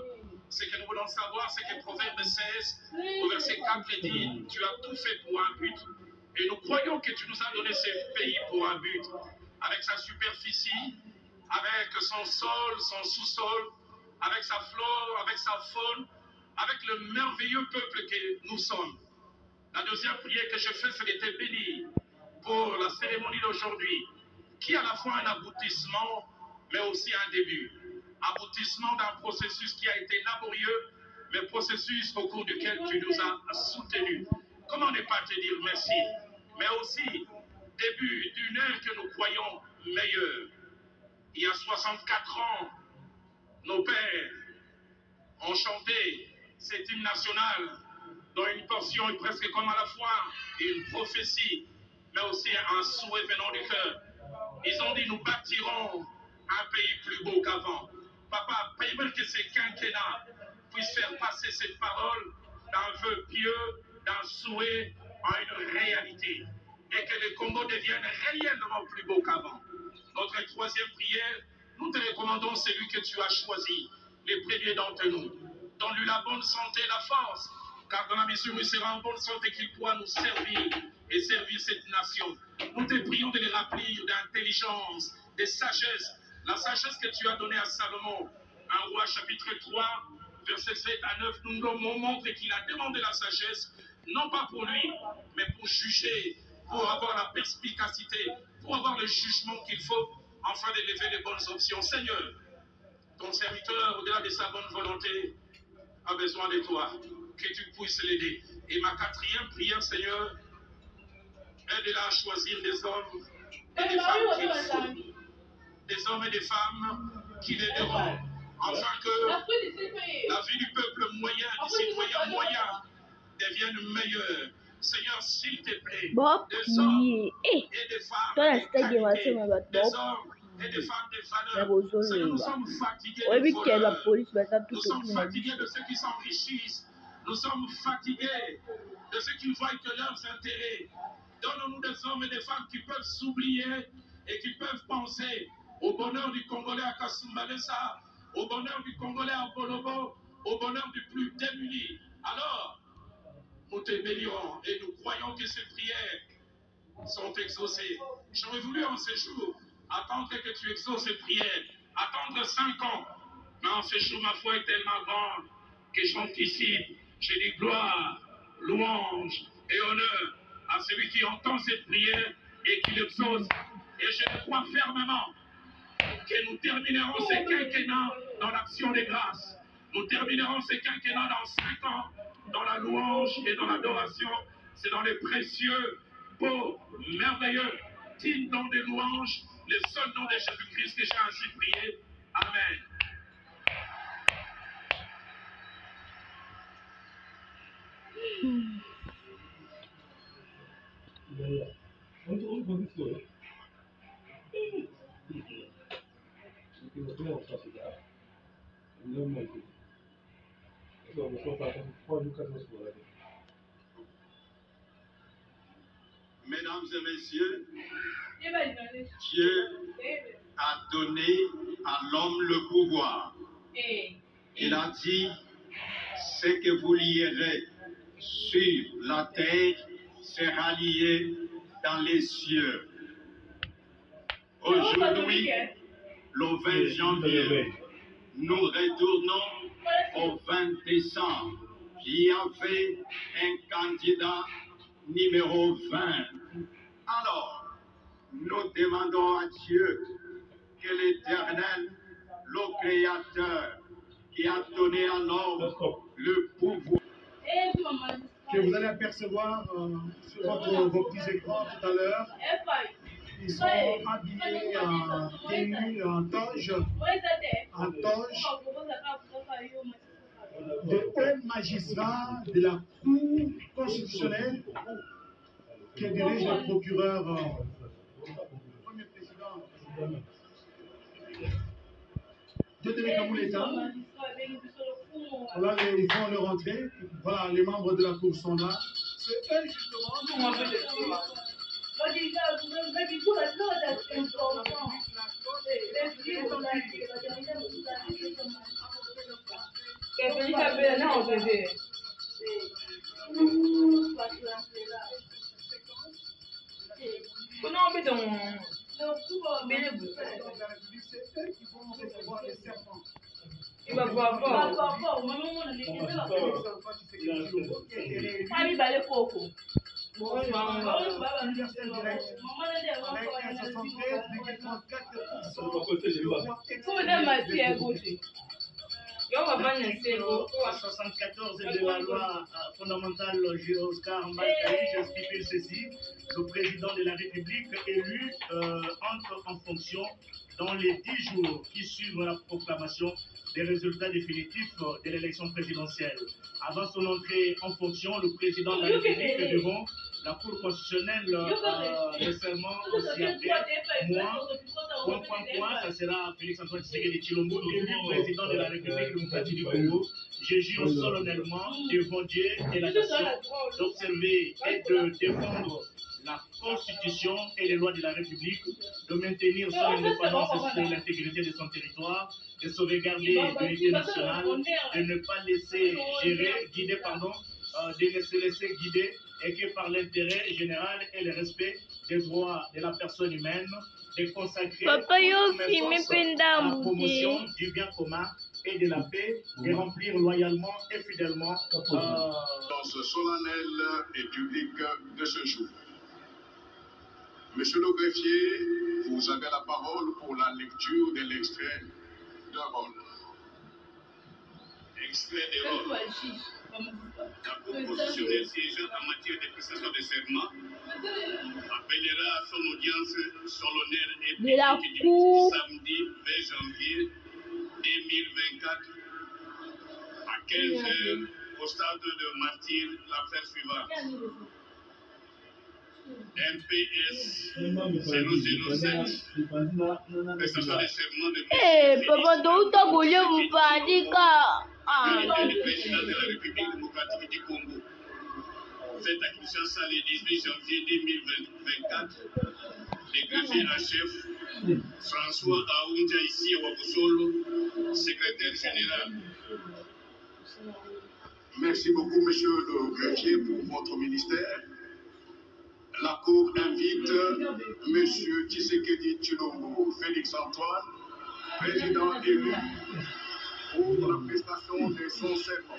Ce que nous voulons savoir, c'est que Proverbe 16, au verset 4, dit, tu as tout fait pour un but. Et nous croyons que tu nous as donné ce pays pour un but, avec sa superficie, avec son sol, son sous-sol, avec sa flore, avec sa faune, avec le merveilleux peuple que nous sommes. La deuxième prière que je fais, c'est de te bénir pour la cérémonie d'aujourd'hui, qui est à la fois un aboutissement, mais aussi un début. Aboutissement d'un processus qui a été laborieux, mais processus au cours duquel tu nous as soutenus. Comment ne pas te dire merci? Mais aussi, début d'une ère que nous croyons meilleure. Il y a 64 ans, nos pères ont chanté cet hymne national dans une portion presque comme à la fois une prophétie, mais aussi un souhait venant du cœur. Ils ont dit, nous bâtirons un pays plus beau qu'avant. Papa, permets que ces quinquennats puissent faire passer cette parole d'un vœu pieux, d'un souhait en une réalité. Et que le Congo devienne réellement plus beau qu'avant. Notre troisième prière, nous te recommandons celui que tu as choisi, les premiers d'entre nous. Donne-lui la bonne santé et la force, car dans la mesure où il sera en bonne santé qu'il pourra nous servir et servir cette nation. Nous te prions de les remplir d'intelligence, de sagesse, la sagesse que tu as donnée à Salomon. 1 Roi chapitre 3, versets 7 à 9, nous nous montre qu'il a demandé la sagesse, non pas pour lui, mais pour juger, pour avoir la perspicacité, pour avoir le jugement qu'il faut, afin de lever les bonnes options. Seigneur, ton serviteur, au-delà de sa bonne volonté, a besoin de toi, que tu puisses l'aider. Et ma quatrième prière, Seigneur, aide-la à choisir des hommes et des femmes qu'il faut. Des hommes et des femmes qui l'aideront, afin que la vie du peuple moyen, du citoyen moyen, devienne meilleure. Seigneur, s'il te plaît, des hommes et des femmes de qualité, des hommes et des femmes de valeur. Seigneur, nous sommes fatigués des voleurs. Nous sommes fatigués de ceux qui s'enrichissent. Nous sommes fatigués de ceux qui voient que leurs intérêts. Donne-nous des hommes et des femmes qui peuvent s'oublier et qui peuvent penser au bonheur du Congolais à Kasumbalesa, au bonheur du Congolais à Bolobo, au bonheur du plus démuni. Alors, nous te bénirons et nous croyons que ces prières sont exaucées. J'aurais voulu en ce jour attendre que tu exauces ces prières, attendre 5 ans. Mais en ce jour, ma foi est tellement grande que j'anticipe. Je dis gloire, louange et honneur à celui qui entend cette prière et qui l'exauce. Et je crois fermement que nous terminerons ces quinquennats dans l'action des grâces. Nous terminerons ces quinquennats dans 5 ans dans la louange et dans l'adoration. C'est dans les précieux, beaux, merveilleux, dignes noms de louange, le seul nom de Jésus-Christ que j'ai ainsi prié. Amen. Mesdames et messieurs, Dieu a donné à l'homme le pouvoir. Il a dit, ce que vous lierez sur la terre sera lié dans les cieux. Aujourd'hui, le 20 janvier, nous retournons au 20 décembre. Il y avait un candidat numéro 20. Alors, nous demandons à Dieu que l'Éternel le Créateur, qui a donné à l'homme le pouvoir. Que vous allez apercevoir sur vos petits écrans tout à l'heure. Ils sont habillés en tenue, en toge de hauts magistrats de la Cour constitutionnelle qui dirige le procureur, le premier président Dieudonné Kamouleta. Voilà, ils vont leur rentrer. Voilà, les membres de la Cour sont là. C'est eux justement. Il va voir fort. À 74 de la loi fondamentale Oscar Malkaï, je stipule ceci: le président de la République élu entre en fonction dans les 10 jours qui suivent la proclamation des résultats définitifs de l'élection présidentielle. Avant son entrée en fonction, le président de la République devant la Cour constitutionnelle le serment ancien moi, ça sera Félix Antoine Tshisekedi Tshilombo, le président de la République démocratique du Congo. Je jure solennellement devant Dieu et la nation d'observer et de défendre la Constitution et les lois de la République, de maintenir son indépendance et l'intégrité de son territoire, de sauvegarder l'unité nationale, de ne pas laisser de se laisser guider et que par l'intérêt général et le respect des droits de la personne humaine, de consacrer la promotion du bien commun et de la paix, et remplir loyalement et fidèlement dans ce solennel et public de ce jour. Monsieur le greffier, vous avez la parole pour la lecture de l'extrait de rôle. Extrait de rôle. La Cour constitutionnelle siégeant en matière de prestation de serment appellera à son audience solennelle et publique du samedi 20 janvier 2024 à 15 h au stade de Martyr l'affaire suivante. MPS 007 prestation de serment de Papa, d'où t'as voulu vous parler le président de la République démocratique du Congo. Cette accusation ça le 18 janvier 2024. Le greffier en chef François Aounja ici à Wabusolo, secrétaire général. Merci beaucoup, monsieur le greffier, pour votre ministère. La Cour invite monsieur Tshisekedi Tshilombo Félix Antoine, président élu, pour la prestation de son serment.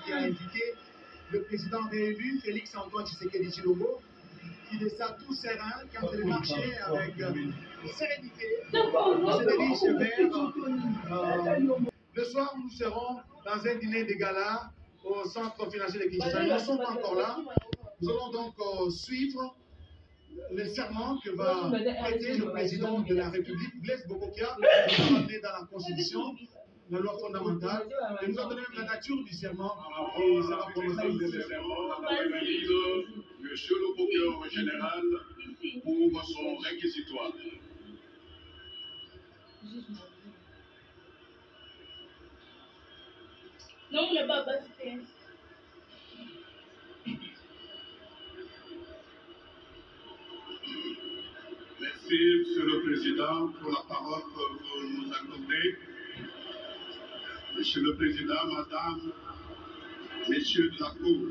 Qui a indiqué le président réélu Félix Antoine Tshisekedi Tshilombo, il est ça tout serein, qui a fait le marché avec sérénité, se dirige vers le soir. Nous serons dans un dîner de gala au centre financier de Kinshasa. Nous ne sommes pas encore là. Nous allons donc suivre le serment que va prêter le président de la République, Blaise Bokokia, qui va ramener dans la Constitution, la loi fondamentale, et nous allons donner la nature du serment et ça va prononcer le serment. Monsieur le procureur général pour son réquisitoire. Non, on n'est pas passé. Merci, monsieur le président, pour la parole que vous nous accordez. Monsieur le président, madame, messieurs de la Cour,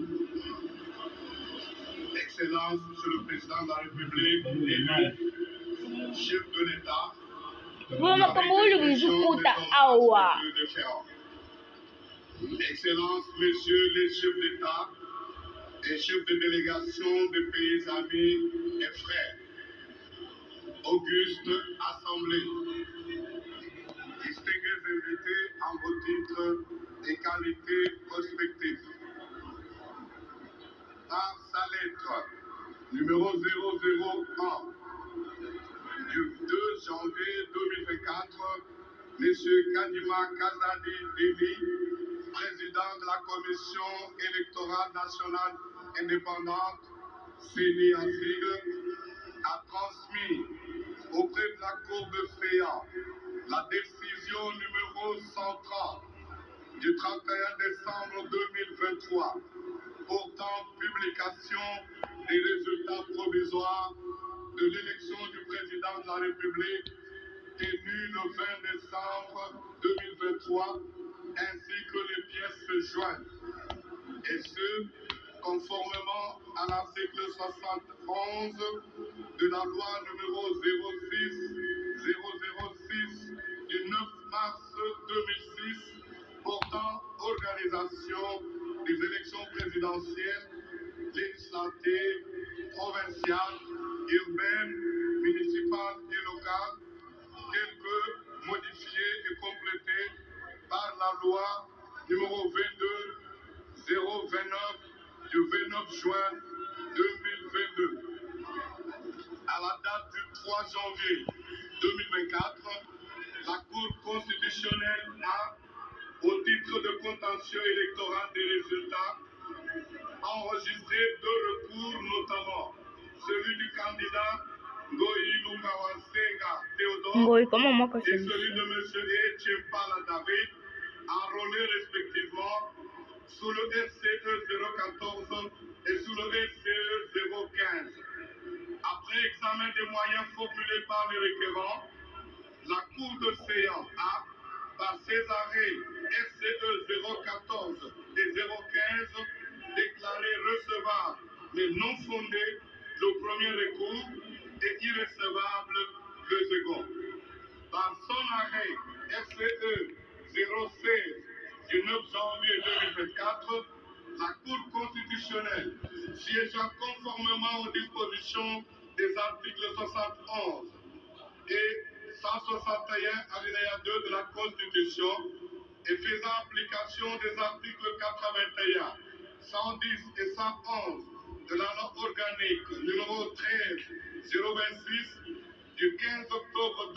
Excellence, Monsieur le Président de la République, élu, chef de l'État, Excellence, Messieurs les chefs d'État et chefs de délégation des pays amis et frères, Auguste Assemblée, distingués invités en vos titres et qualités respectives. Par sa lettre numéro 001 du 2 janvier 2024, M. Kadima Kazadi Deli, président de la Commission électorale nationale indépendante, CENI en sigle, a transmis auprès de la Cour de FEA la décision numéro 130 du 31 décembre 2023 portant publication des résultats provisoires de l'élection du président de la République tenue le 20 décembre 2023 ainsi que les pièces jointes, et ce, conformément à l'article 71 de la loi numéro 006 du 9 mars 2006 portant organisation des élections présidentielles, législatives, provinciales, urbaines, municipales et locales, telles que modifiées et complétées par la loi numéro 22-029 du 29 juin 2022. À la date du 3 janvier 2024, la Cour constitutionnelle a, au titre de contentieux électoral des résultats, enregistré 2 recours, notamment celui du candidat Ngoyi Lungawasenga Théodore et celui de M. Etchempala David, enrôlés respectivement sous le RCE 014 et sous le RCE 015. Après examen des moyens formulés par les requérants, la Cour de séance a, par ses arrêts RCE 014 et 015, déclaré recevable mais non fondé le premier recours et irrecevable le second. Par son arrêt RCE 016 du 9 janvier 2024, la Cour constitutionnelle, siégeant conformément aux dispositions des articles 71 et 161 alinéa 2 de la Constitution et faisant application des articles 81, 110 et 111 de la loi organique numéro 13-026 du 15 octobre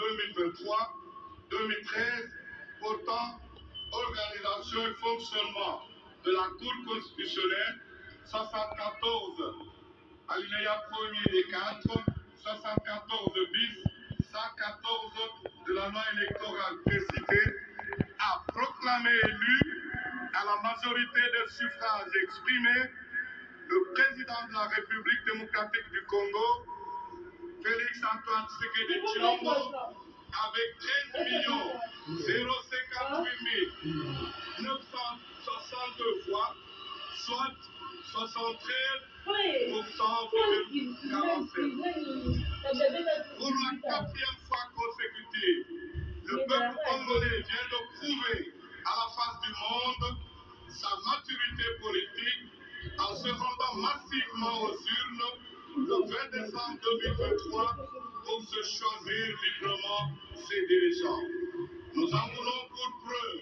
2013 portant organisation et fonctionnement de la Cour constitutionnelle, 74 alinéa 1er et 4, 74 bis, 114 de la loi électorale précitée, a proclamé élu à la majorité des suffrages exprimés le président de la République démocratique du Congo, Félix Antoine Tshisekedi Tshilombo, avec 13 058 962 voix, soit 73,47. Pour la 4e fois consécutive, le peuple congolais vient de prouver à la face du monde sa maturité politique en se rendant massivement aux urnes le 20 décembre 2023 pour se choisir librement ses dirigeants. Nous en voulons pour preuve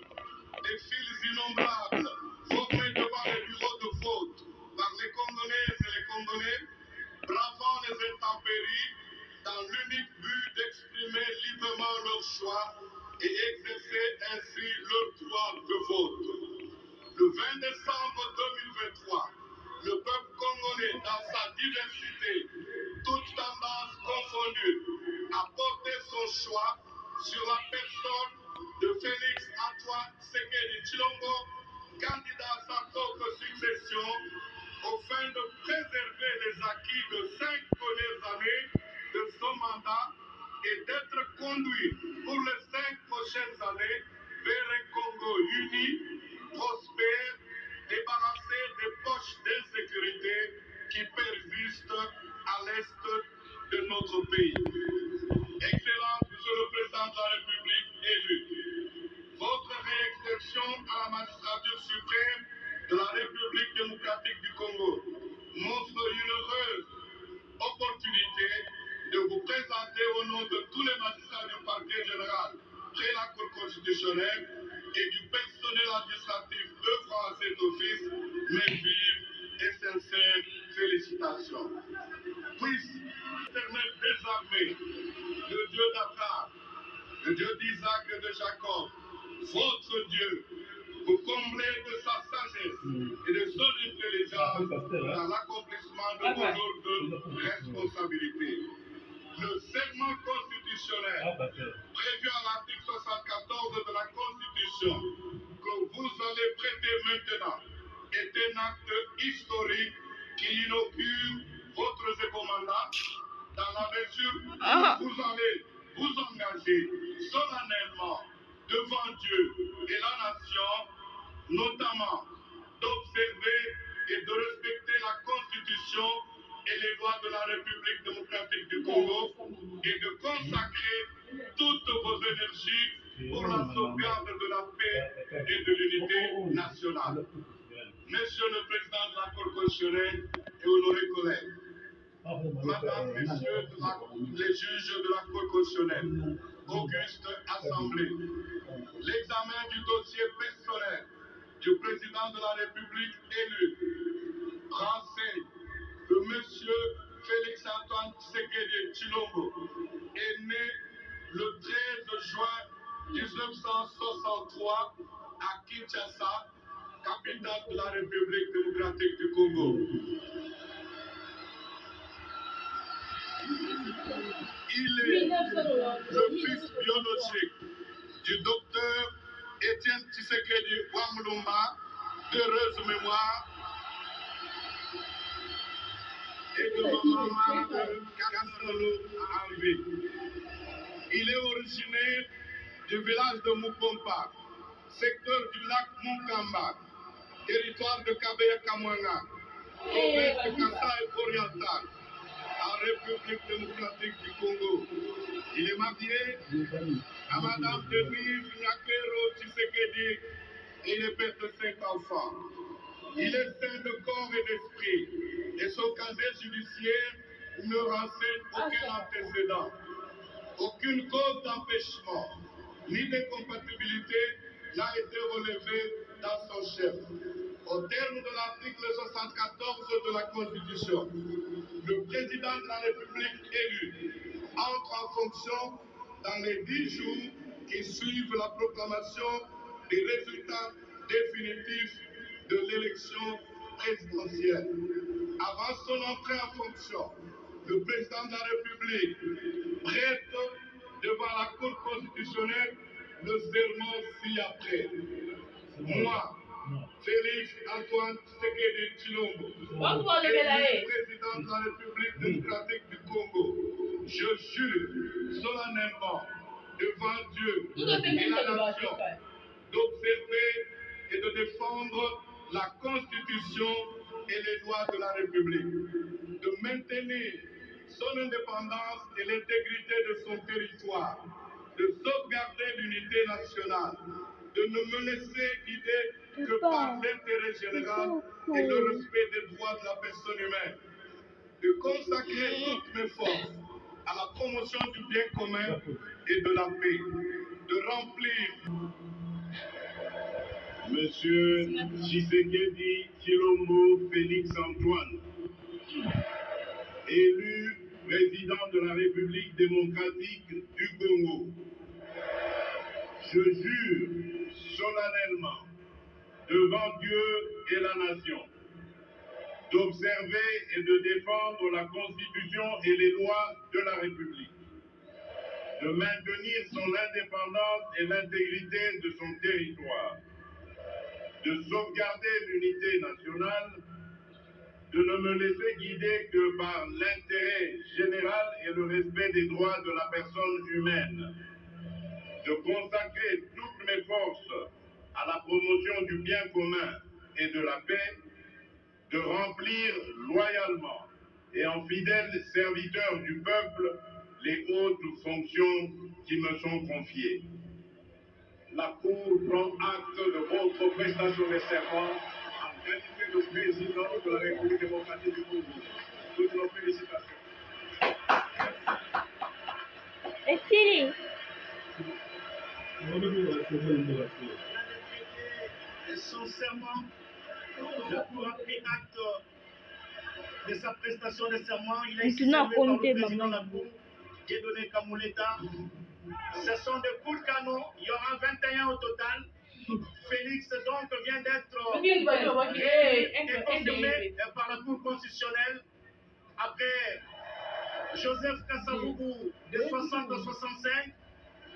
des files innombrables formées devant les bureaux de vote par les Congolaises et les Congolais, bravant les intempéries dans l'unique but d'exprimer librement leur choix et exercer ainsi leur droit de vote. Le 20 décembre 2023, le peuple congolais, dans sa diversité, toutes tendances confondues, a porté son choix sur la personne de Félix Antoine Tshisekedi Tshilombo, candidat à sa propre succession, au fin de préserver les acquis de 5 premières années de son mandat et d'être conduit pour les 5 prochaines années vers un Congo uni, prospère, débarrassé des poches d'insécurité qui persiste à l'est de notre pays. Excellence, Monsieur le Président de la République élu, votre réélection à la magistrature suprême de la République démocratique du Congo montre une heureuse opportunité de vous présenter au nom de tous les magistrats du parquet général près la Cour constitutionnelle et du personnel administratif œuvrant à cet office mes vives et sincères félicitations. Puisse permettre désormais le Dieu d'Abraham, le Dieu d'Isaac et de Jacob, votre Dieu, vous combler de sa sagesse et de son intelligence dans l'accomplissement de vos lourdes responsabilités. Le serment constitutionnel prévu à l'article 74 de la Constitution que vous allez prêter maintenant est un acte historique qui inaugure votre commandant dans la mesure où vous allez vous engager solennellement devant Dieu et la nation, notamment d'observer et de respecter la Constitution et les lois de la République démocratique du Congo et de consacrer toutes vos énergies pour la sauvegarde de la paix et de l'unité nationale. Monsieur le Président de la Cour constitutionnelle et honorés collègues, Madame, Messieurs les juges de la Cour constitutionnelle, auguste Assemblée, l'examen du dossier personnel du Président de la République élu renseigne que Monsieur Félix-Antoine Tshisekedi Tshilombo est né le 13 juin 1963 à Kinshasa, capitale de la République démocratique du Congo. Il est le fils biologique du docteur Étienne Tshisekedi Wamulumba, d'heureuse mémoire, et de maman Kassalo Henri. Il est originaire du village de Mukompa, secteur du lac Mukamba, territoire de Kabeya-Kamwanga, province de Kasaï oriental, en République démocratique du Congo. Il est marié à Madame Denise Nyakero Tshisekedi et il est père de 5 enfants. Il est sain de corps et d'esprit et son casier judiciaire ne renseigne aucun antécédent, aucune cause d'empêchement ni d'incompatibilité n'a été relevée dans son chef. Au terme de l'article 74 de la Constitution, le président de la République élu entre en fonction dans les 10 jours qui suivent la proclamation des résultats définitifs de l'élection présidentielle. Avant son entrée en fonction, le président de la République prête devant la Cour constitutionnelle le serment ci-après. Moi, Félix Antoine Tshisekedi Tshilombo, élu président de la République démocratique du Congo, je jure solennellement devant Dieu et la nation d'observer et de défendre la Constitution et les lois de la République, de maintenir son indépendance et l'intégrité de son territoire, de sauvegarder l'unité nationale, de ne me laisser guider que par l'intérêt général et le respect des droits de la personne humaine, de consacrer toutes mes forces à la promotion du bien commun et de la paix, de remplir. Monsieur Tshisekedi Tshilombo Félix Antoine, élu président de la République démocratique du Congo, je jure solennellement devant Dieu et la nation d'observer et de défendre la Constitution et les lois de la République, de maintenir son indépendance et l'intégrité de son territoire, de sauvegarder l'unité nationale, de ne me laisser guider que par l'intérêt général et le respect des droits de la personne humaine, de consacrer toutes mes forces à la promotion du bien commun et de la paix, de remplir loyalement et en fidèle serviteur du peuple les hautes fonctions qui me sont confiées. La Cour prend acte de votre prestation de serment en qualité de président de la République démocratique du Congo. Toutes nos félicitations. Merci. Et son serment, la Cour a pris acte de sa prestation de serment. Il a été salué par le président de la Cour, Dieudonné Kamuleta. Ce sont de coups de canon. Il y aura 21 au total. Félix donc vient d'être confirmé par la Cour constitutionnelle après Joseph Kassabougou de 60 à 65,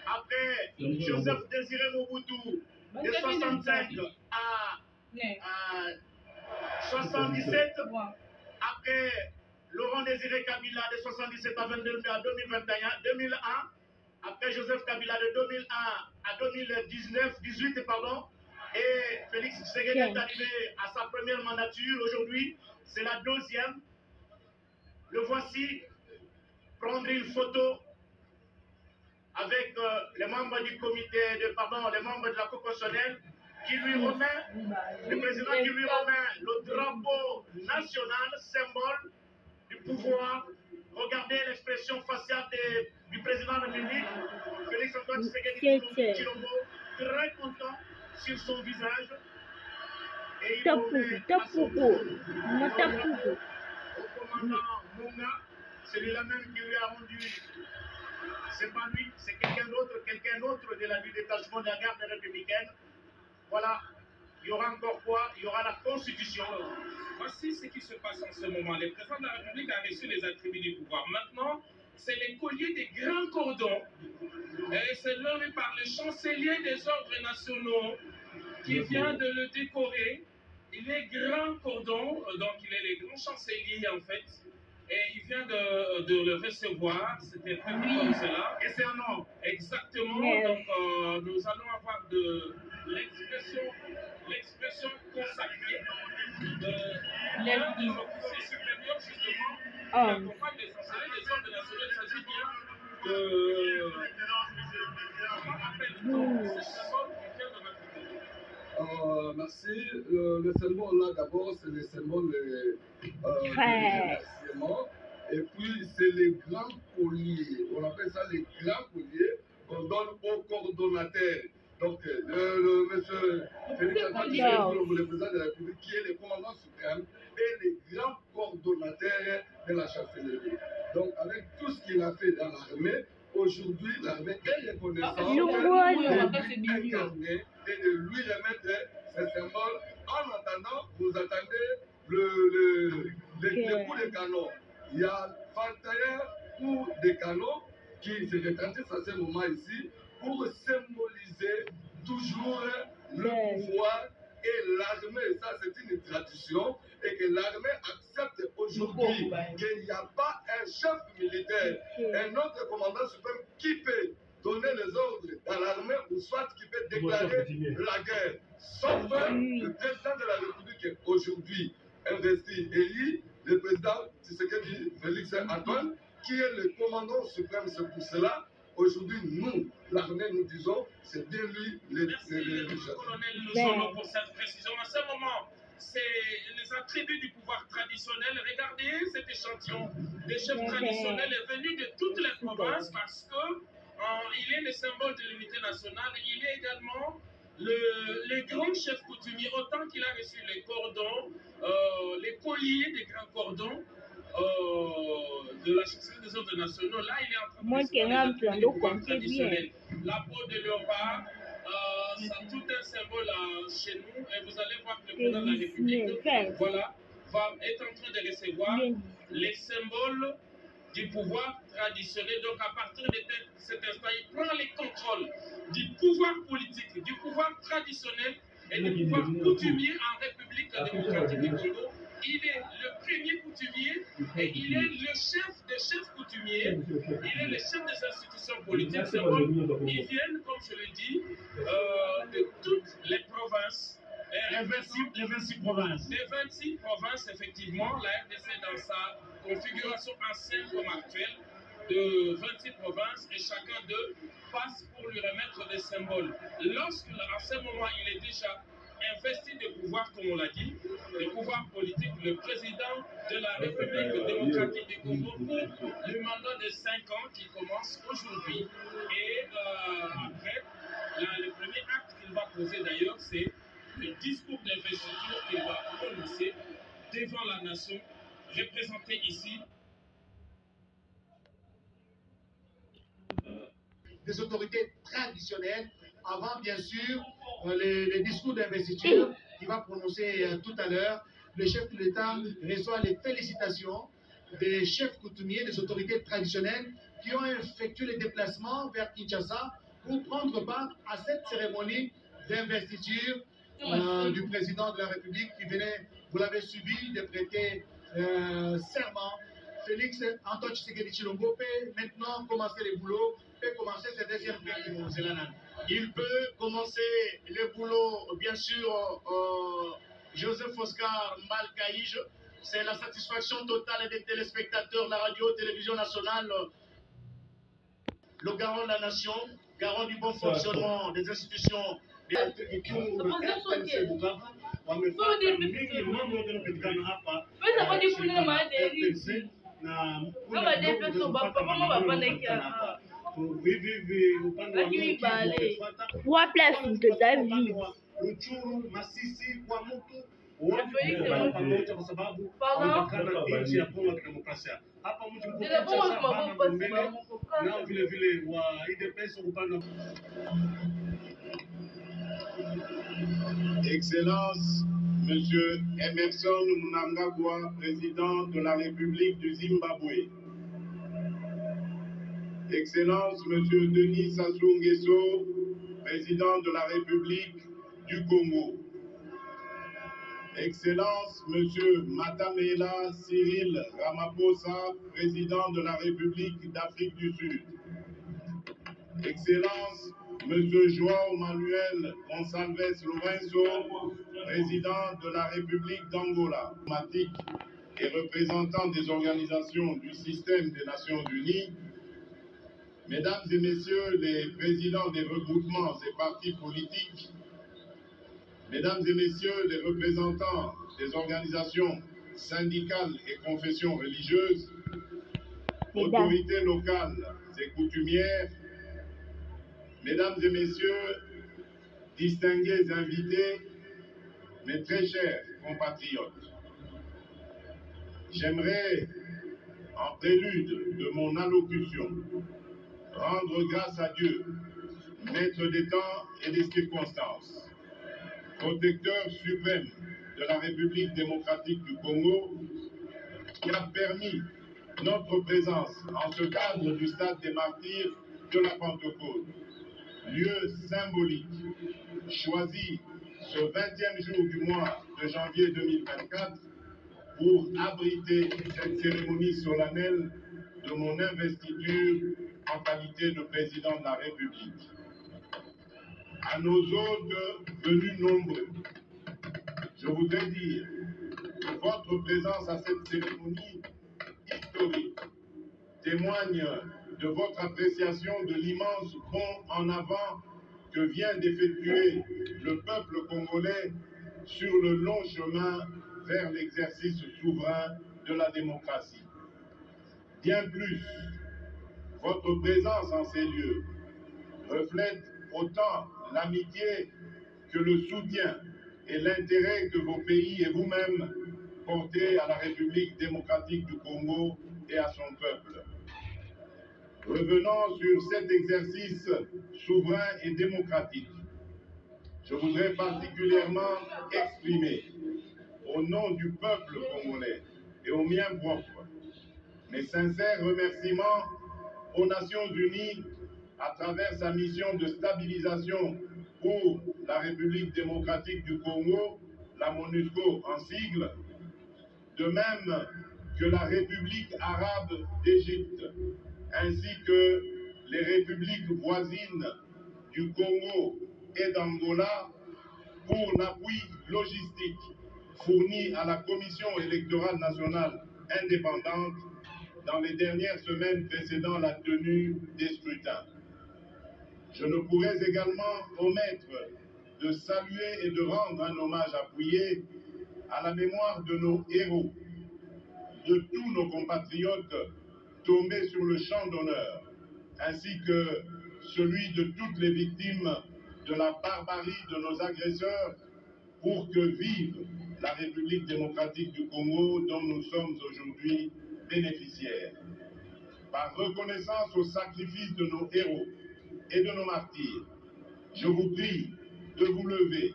après Joseph Désiré Mobutu de 65 à 77, après Laurent Désiré Kabila de 77 à 2001, après Joseph Kabila de 2001 à 2018, et Félix Tshisekedi est arrivé à sa première mandature aujourd'hui, c'est la deuxième. Le voici prendre une photo avec les membres du comité, les membres de la Cour constitutionnelle, qui lui remet, le président qui lui remet le drapeau national, symbole du pouvoir. Regardez l'expression faciale du président de la République, Félix Antoine Tshisekedi Tshilombo, très content sur son visage. Et il remet à son tour au commandant Munga, celui-là même qui lui a rendu, c'est pas lui, c'est quelqu'un d'autre de la du détachement de la garde républicaine. Voilà, il y aura encore quoi? Il y aura la Constitution. Voici ce qui se passe en ce moment. Le président de la République a reçu les attributs du pouvoir. Maintenant, c'est les colliers des grands cordons. Et c'est nommé par le chancelier des ordres nationaux qui vient de le décorer. Il est grand cordon, donc il est le grand chancelier en fait. Et il vient de le recevoir, c'était prévu comme cela. Et c'est un nom. Exactement, donc nous allons avoir de l'expression consacrée de l'un des officiers supérieurs justement qui accompagne les chanceliers des ordres nationaux. Il s'agit bien de... Comment appelle-t-on ce symbole qui vient de notre... Merci. Le symbole là d'abord, c'est le symbole de remerciement. Et puis c'est les grands colliers. On appelle ça les grands colliers qu'on donne aux coordonnateurs. Donc le monsieur Félix Antoine Tshisekedi, le président de la République, qui est le commandant suprême et les grands coordonnateurs de la chancellerie. Donc avec tout ce qu'il a fait dans l'armée, aujourd'hui l'armée est reconnaissante de lui incarner et de lui remettre ce symbole. En attendant, vous attendez les coups de canon. Il y a 21 coups de canon qui se retentissent à ce moment ici pour symboliser toujours le pouvoir et l'armée. Ça, c'est une tradition et que l'armée accepte aujourd'hui qu'il n'y a pas un chef militaire, un autre commandant suprême qui peut donner les ordres dans l'armée ou soit qui peut déclarer la guerre. Sauf le président de la République aujourd'hui investi, élu, le président Tshisekedi Félix Antoine, qui est le commandant suprême. C'est pour cela, aujourd'hui, nous, l'armée, nous disons, c'est bien lui le chef. Colonel Lozolo pour cette précision. À ce moment, c'est les attributs du pouvoir traditionnel. Regardez cet échantillon des chefs traditionnels est venu de toutes les provinces parce que il est le symbole de l'unité nationale. Il est également le grand chef coutumier, autant qu'il a reçu les cordons, les colliers des grands cordons de la chancellerie des ordres nationaux. Là, il est en train de recevoir les pouvoir traditionnel. La peau de léopard, c'est tout un symbole chez nous. Et vous allez voir que le président de la République, voilà, est en train de recevoir les symboles du pouvoir traditionnel. Donc à partir de cet instant, il prend les contrôles du pouvoir politique, du pouvoir traditionnel et du pouvoir coutumier en République démocratique du Congo. Il est le premier coutumier et il est le chef des chefs coutumiers. Il est le chef des institutions politiques. Ils viennent, comme je l'ai dit, de toutes les provinces les 26 provinces. Les 26 provinces, effectivement, la RDC dans sa configuration ancienne comme actuelle, de 26 provinces, et chacun d'eux passe pour lui remettre des symboles. Lorsque, à ce moment, il est déjà investi de pouvoir, comme on l'a dit, de pouvoir politique, le président de la République démocratique du Congo pour le mandat de 5 ans qui commence aujourd'hui. Et après, le premier acte qu'il va poser d'ailleurs, c'est le discours d'investiture qu'il va prononcer devant la nation, représentée ici. Des autorités traditionnelles, avant bien sûr les discours d'investiture qu'il va prononcer tout à l'heure. Le chef de l'État reçoit les félicitations des chefs coutumiers, des autorités traditionnelles qui ont effectué les déplacements vers Kinshasa pour prendre part à cette cérémonie d'investiture du président de la République qui venait, vous l'avez suivi, de prêter serment. Félix Antoine Tshisekedi Tshilombo peut maintenant commencer les boulots, peut commencer ses deuxième pays. Il peut commencer le boulot, bien sûr, Joseph Oscar Malkaïj. C'est la satisfaction totale des téléspectateurs de la radio-télévision nationale, le garant de la nation, garant du bon fonctionnement des institutions. Excellence, Monsieur Emerson Mnangagwa, président de la République du Zimbabwe. Excellence, Monsieur Denis Sassou Nguesso, président de la République du Congo. Excellence, Monsieur Matamela Cyril Ramaphosa, président de la République d'Afrique du Sud. Excellence, Monsieur João Manuel Gonçalves Lourenço, président de la République d'Angola, et représentant des organisations du système des Nations Unies, Mesdames et Messieurs les présidents des regroupements et partis politiques, Mesdames et Messieurs les représentants des organisations syndicales et confessions religieuses, autorités locales et coutumières, Mesdames et Messieurs, distingués invités, mes très chers compatriotes, j'aimerais, en prélude de mon allocution, rendre grâce à Dieu, maître des temps et des circonstances, protecteur suprême de la République démocratique du Congo, qui a permis notre présence en ce cadre du stade des martyrs de la Pentecôte, lieu symbolique choisi ce 20e jour du mois de janvier 2024 pour abriter cette cérémonie solennelle de mon investiture en qualité de président de la République. À nos hôtes venus nombreux, je voudrais dire que votre présence à cette cérémonie historique témoigne de votre appréciation de l'immense bond en avant que vient d'effectuer le peuple congolais sur le long chemin vers l'exercice souverain de la démocratie. Bien plus, votre présence en ces lieux reflète autant l'amitié que le soutien et l'intérêt que vos pays et vous-même portez à la République démocratique du Congo et à son peuple. Revenons sur cet exercice souverain et démocratique. Je voudrais particulièrement exprimer, au nom du peuple congolais et au mien propre, mes sincères remerciements aux Nations Unies à travers sa mission de stabilisation pour la République démocratique du Congo, la MONUSCO en sigle, de même que la République arabe d'Égypte, ainsi que les républiques voisines du Congo et d'Angola, pour l'appui logistique fourni à la Commission électorale nationale indépendante dans les dernières semaines précédant la tenue des scrutins. Je ne pourrais également omettre de saluer et de rendre un hommage appuyé à la mémoire de nos héros, de tous nos compatriotes tombés sur le champ d'honneur, ainsi que celui de toutes les victimes de la barbarie de nos agresseurs, pour que vive la République démocratique du Congo dont nous sommes aujourd'hui bénéficiaires. Par reconnaissance au sacrifice de nos héros et de nos martyrs, je vous prie de vous lever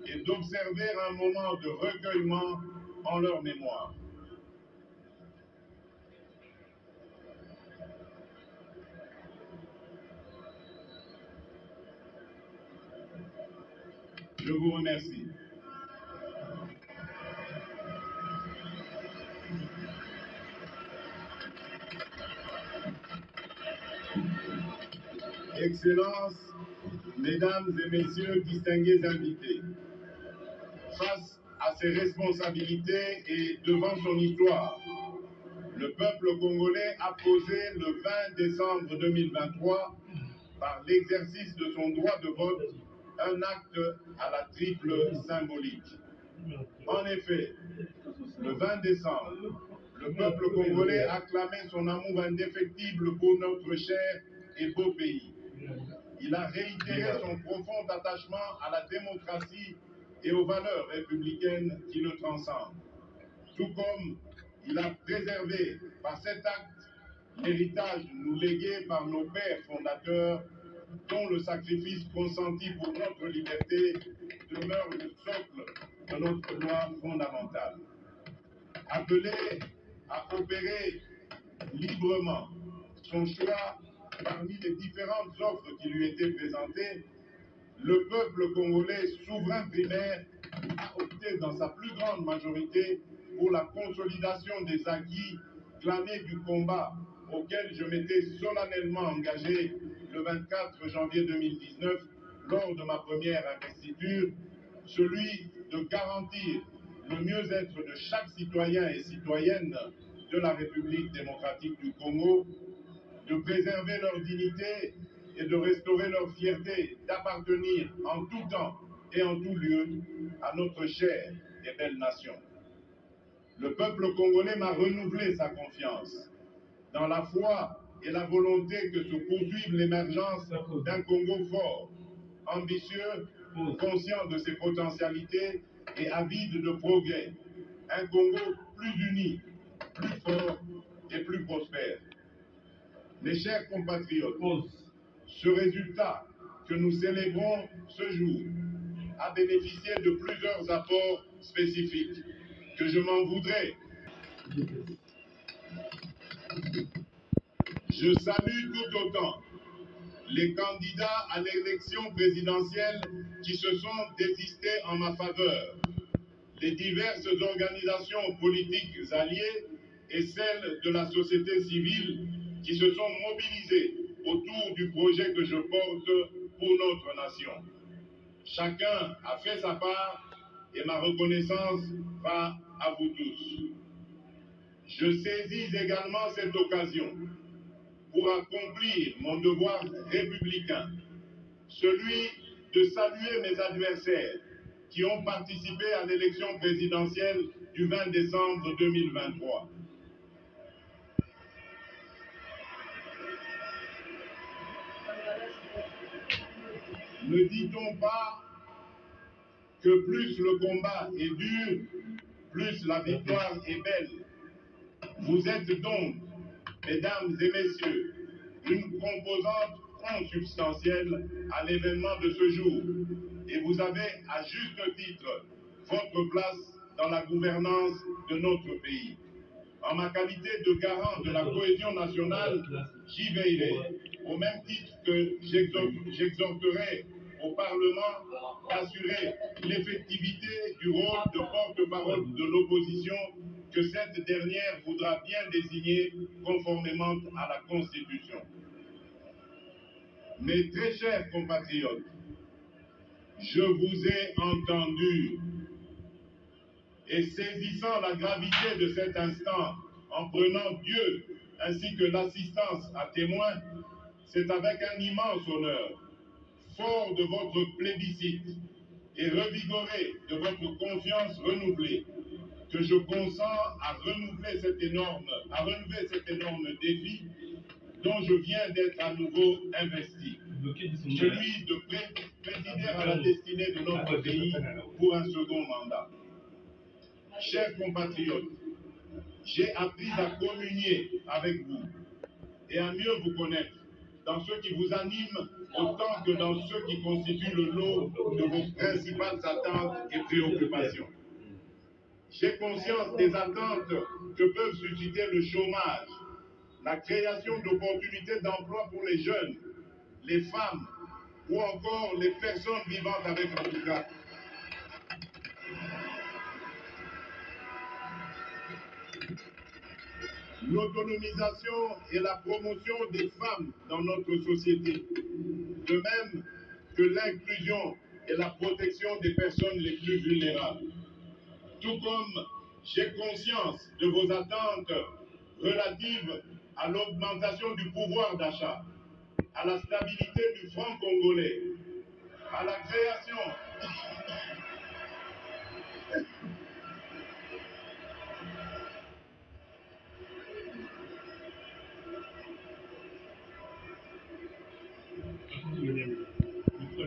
et d'observer un moment de recueillement en leur mémoire. Je vous remercie. Excellences, Mesdames et Messieurs, distingués invités, face à ses responsabilités et devant son histoire, le peuple congolais a posé le 20 décembre 2023, par l'exercice de son droit de vote, un acte à la triple symbolique. En effet, le 20 décembre, le peuple congolais a clamé son amour indéfectible pour notre cher et beau pays. Il a réitéré son profond attachement à la démocratie et aux valeurs républicaines qui le transcendent. Tout comme il a préservé par cet acte l'héritage nous légué par nos pères fondateurs, dont le sacrifice consenti pour notre liberté demeure le socle de notre loi fondamentale. Appelé à opérer librement son choix parmi les différentes offres qui lui étaient présentées, le peuple congolais souverain primaire a opté dans sa plus grande majorité pour la consolidation des acquis clamés du combat auquel je m'étais solennellement engagé le 24 janvier 2019 lors de ma première investiture, celui de garantir le mieux-être de chaque citoyen et citoyenne de la République démocratique du Congo, de préserver leur dignité et de restaurer leur fierté d'appartenir en tout temps et en tout lieu à notre chère et belle nation. Le peuple congolais m'a renouvelé sa confiance dans la foi et la volonté que se poursuive l'émergence d'un Congo fort, ambitieux, conscient de ses potentialités et avide de progrès. Un Congo plus uni, plus fort et plus prospère. Mes chers compatriotes, ce résultat que nous célébrons ce jour a bénéficié de plusieurs apports spécifiques que je m'en voudrais. Je salue tout autant les candidats à l'élection présidentielle qui se sont désistés en ma faveur, les diverses organisations politiques alliées et celles de la société civile qui se sont mobilisées autour du projet que je porte pour notre nation. Chacun a fait sa part et ma reconnaissance va à vous tous. Je saisis également cette occasion pour accomplir mon devoir républicain, celui de saluer mes adversaires qui ont participé à l'élection présidentielle du 20 décembre 2023. Ne dit-on pas que plus le combat est dur, plus la victoire est belle? Vous êtes donc, mesdames et messieurs, une composante consubstantielle à l'événement de ce jour. Et vous avez, à juste titre, votre place dans la gouvernance de notre pays. En ma qualité de garant de la cohésion nationale, j'y veillerai, au même titre que j'exhorterai au Parlement d'assurer l'effectivité du rôle de porte-parole de l'opposition que cette dernière voudra bien désigner conformément à la Constitution. Mes très chers compatriotes, Je vous ai entendu. Et saisissant la gravité de cet instant, en prenant Dieu ainsi que l'assistance à témoin, c'est avec un immense honneur, fort de votre plébiscite et revigoré de votre confiance renouvelée, que je consens à relever cet énorme défi dont je viens d'être à nouveau investi, celui de présider à la destinée de notre pays pour un second mandat. Chers compatriotes, j'ai appris à communier avec vous et à mieux vous connaître dans ce qui vous anime autant que dans ce qui constitue le lot de vos principales attentes et préoccupations. J'ai conscience des attentes que peuvent susciter le chômage, la création d'opportunités d'emploi pour les jeunes, les femmes ou encore les personnes vivant avec handicap. L'autonomisation et la promotion des femmes dans notre société, de même que l'inclusion et la protection des personnes les plus vulnérables. Tout comme j'ai conscience de vos attentes relatives à l'augmentation du pouvoir d'achat, à la stabilité du franc congolais, à la création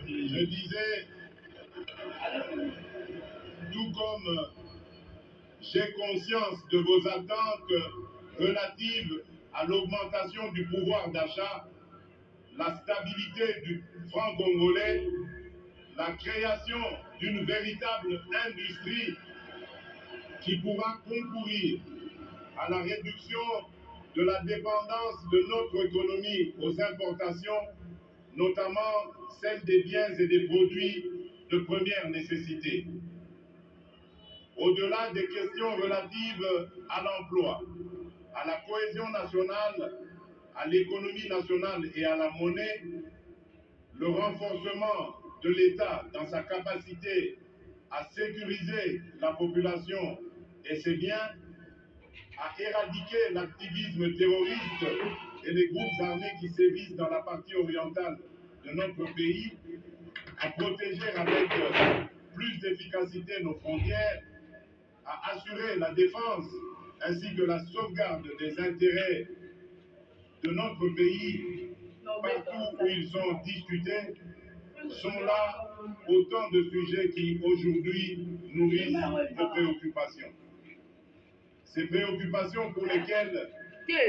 Je disais, tout comme j'ai conscience de vos attentes relatives à l'augmentation du pouvoir d'achat, la stabilité du franc congolais, la création d'une véritable industrie qui pourra concourir à la réduction de la dépendance de notre économie aux importations, notamment celle des biens et des produits de première nécessité. Au-delà des questions relatives à l'emploi, à la cohésion nationale, à l'économie nationale et à la monnaie, le renforcement de l'État dans sa capacité à sécuriser la population et ses biens, à éradiquer l'activisme terroriste et les groupes armés qui sévissent dans la partie orientale de notre pays, à protéger avec plus d'efficacité nos frontières, à assurer la défense ainsi que la sauvegarde des intérêts de notre pays partout où ils sont discutés, sont là autant de sujets qui aujourd'hui nourrissent nos préoccupations. Ces préoccupations pour lesquelles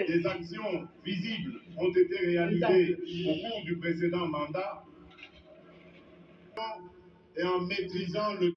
des actions visibles ont été réalisées au cours du précédent mandat et en maîtrisant le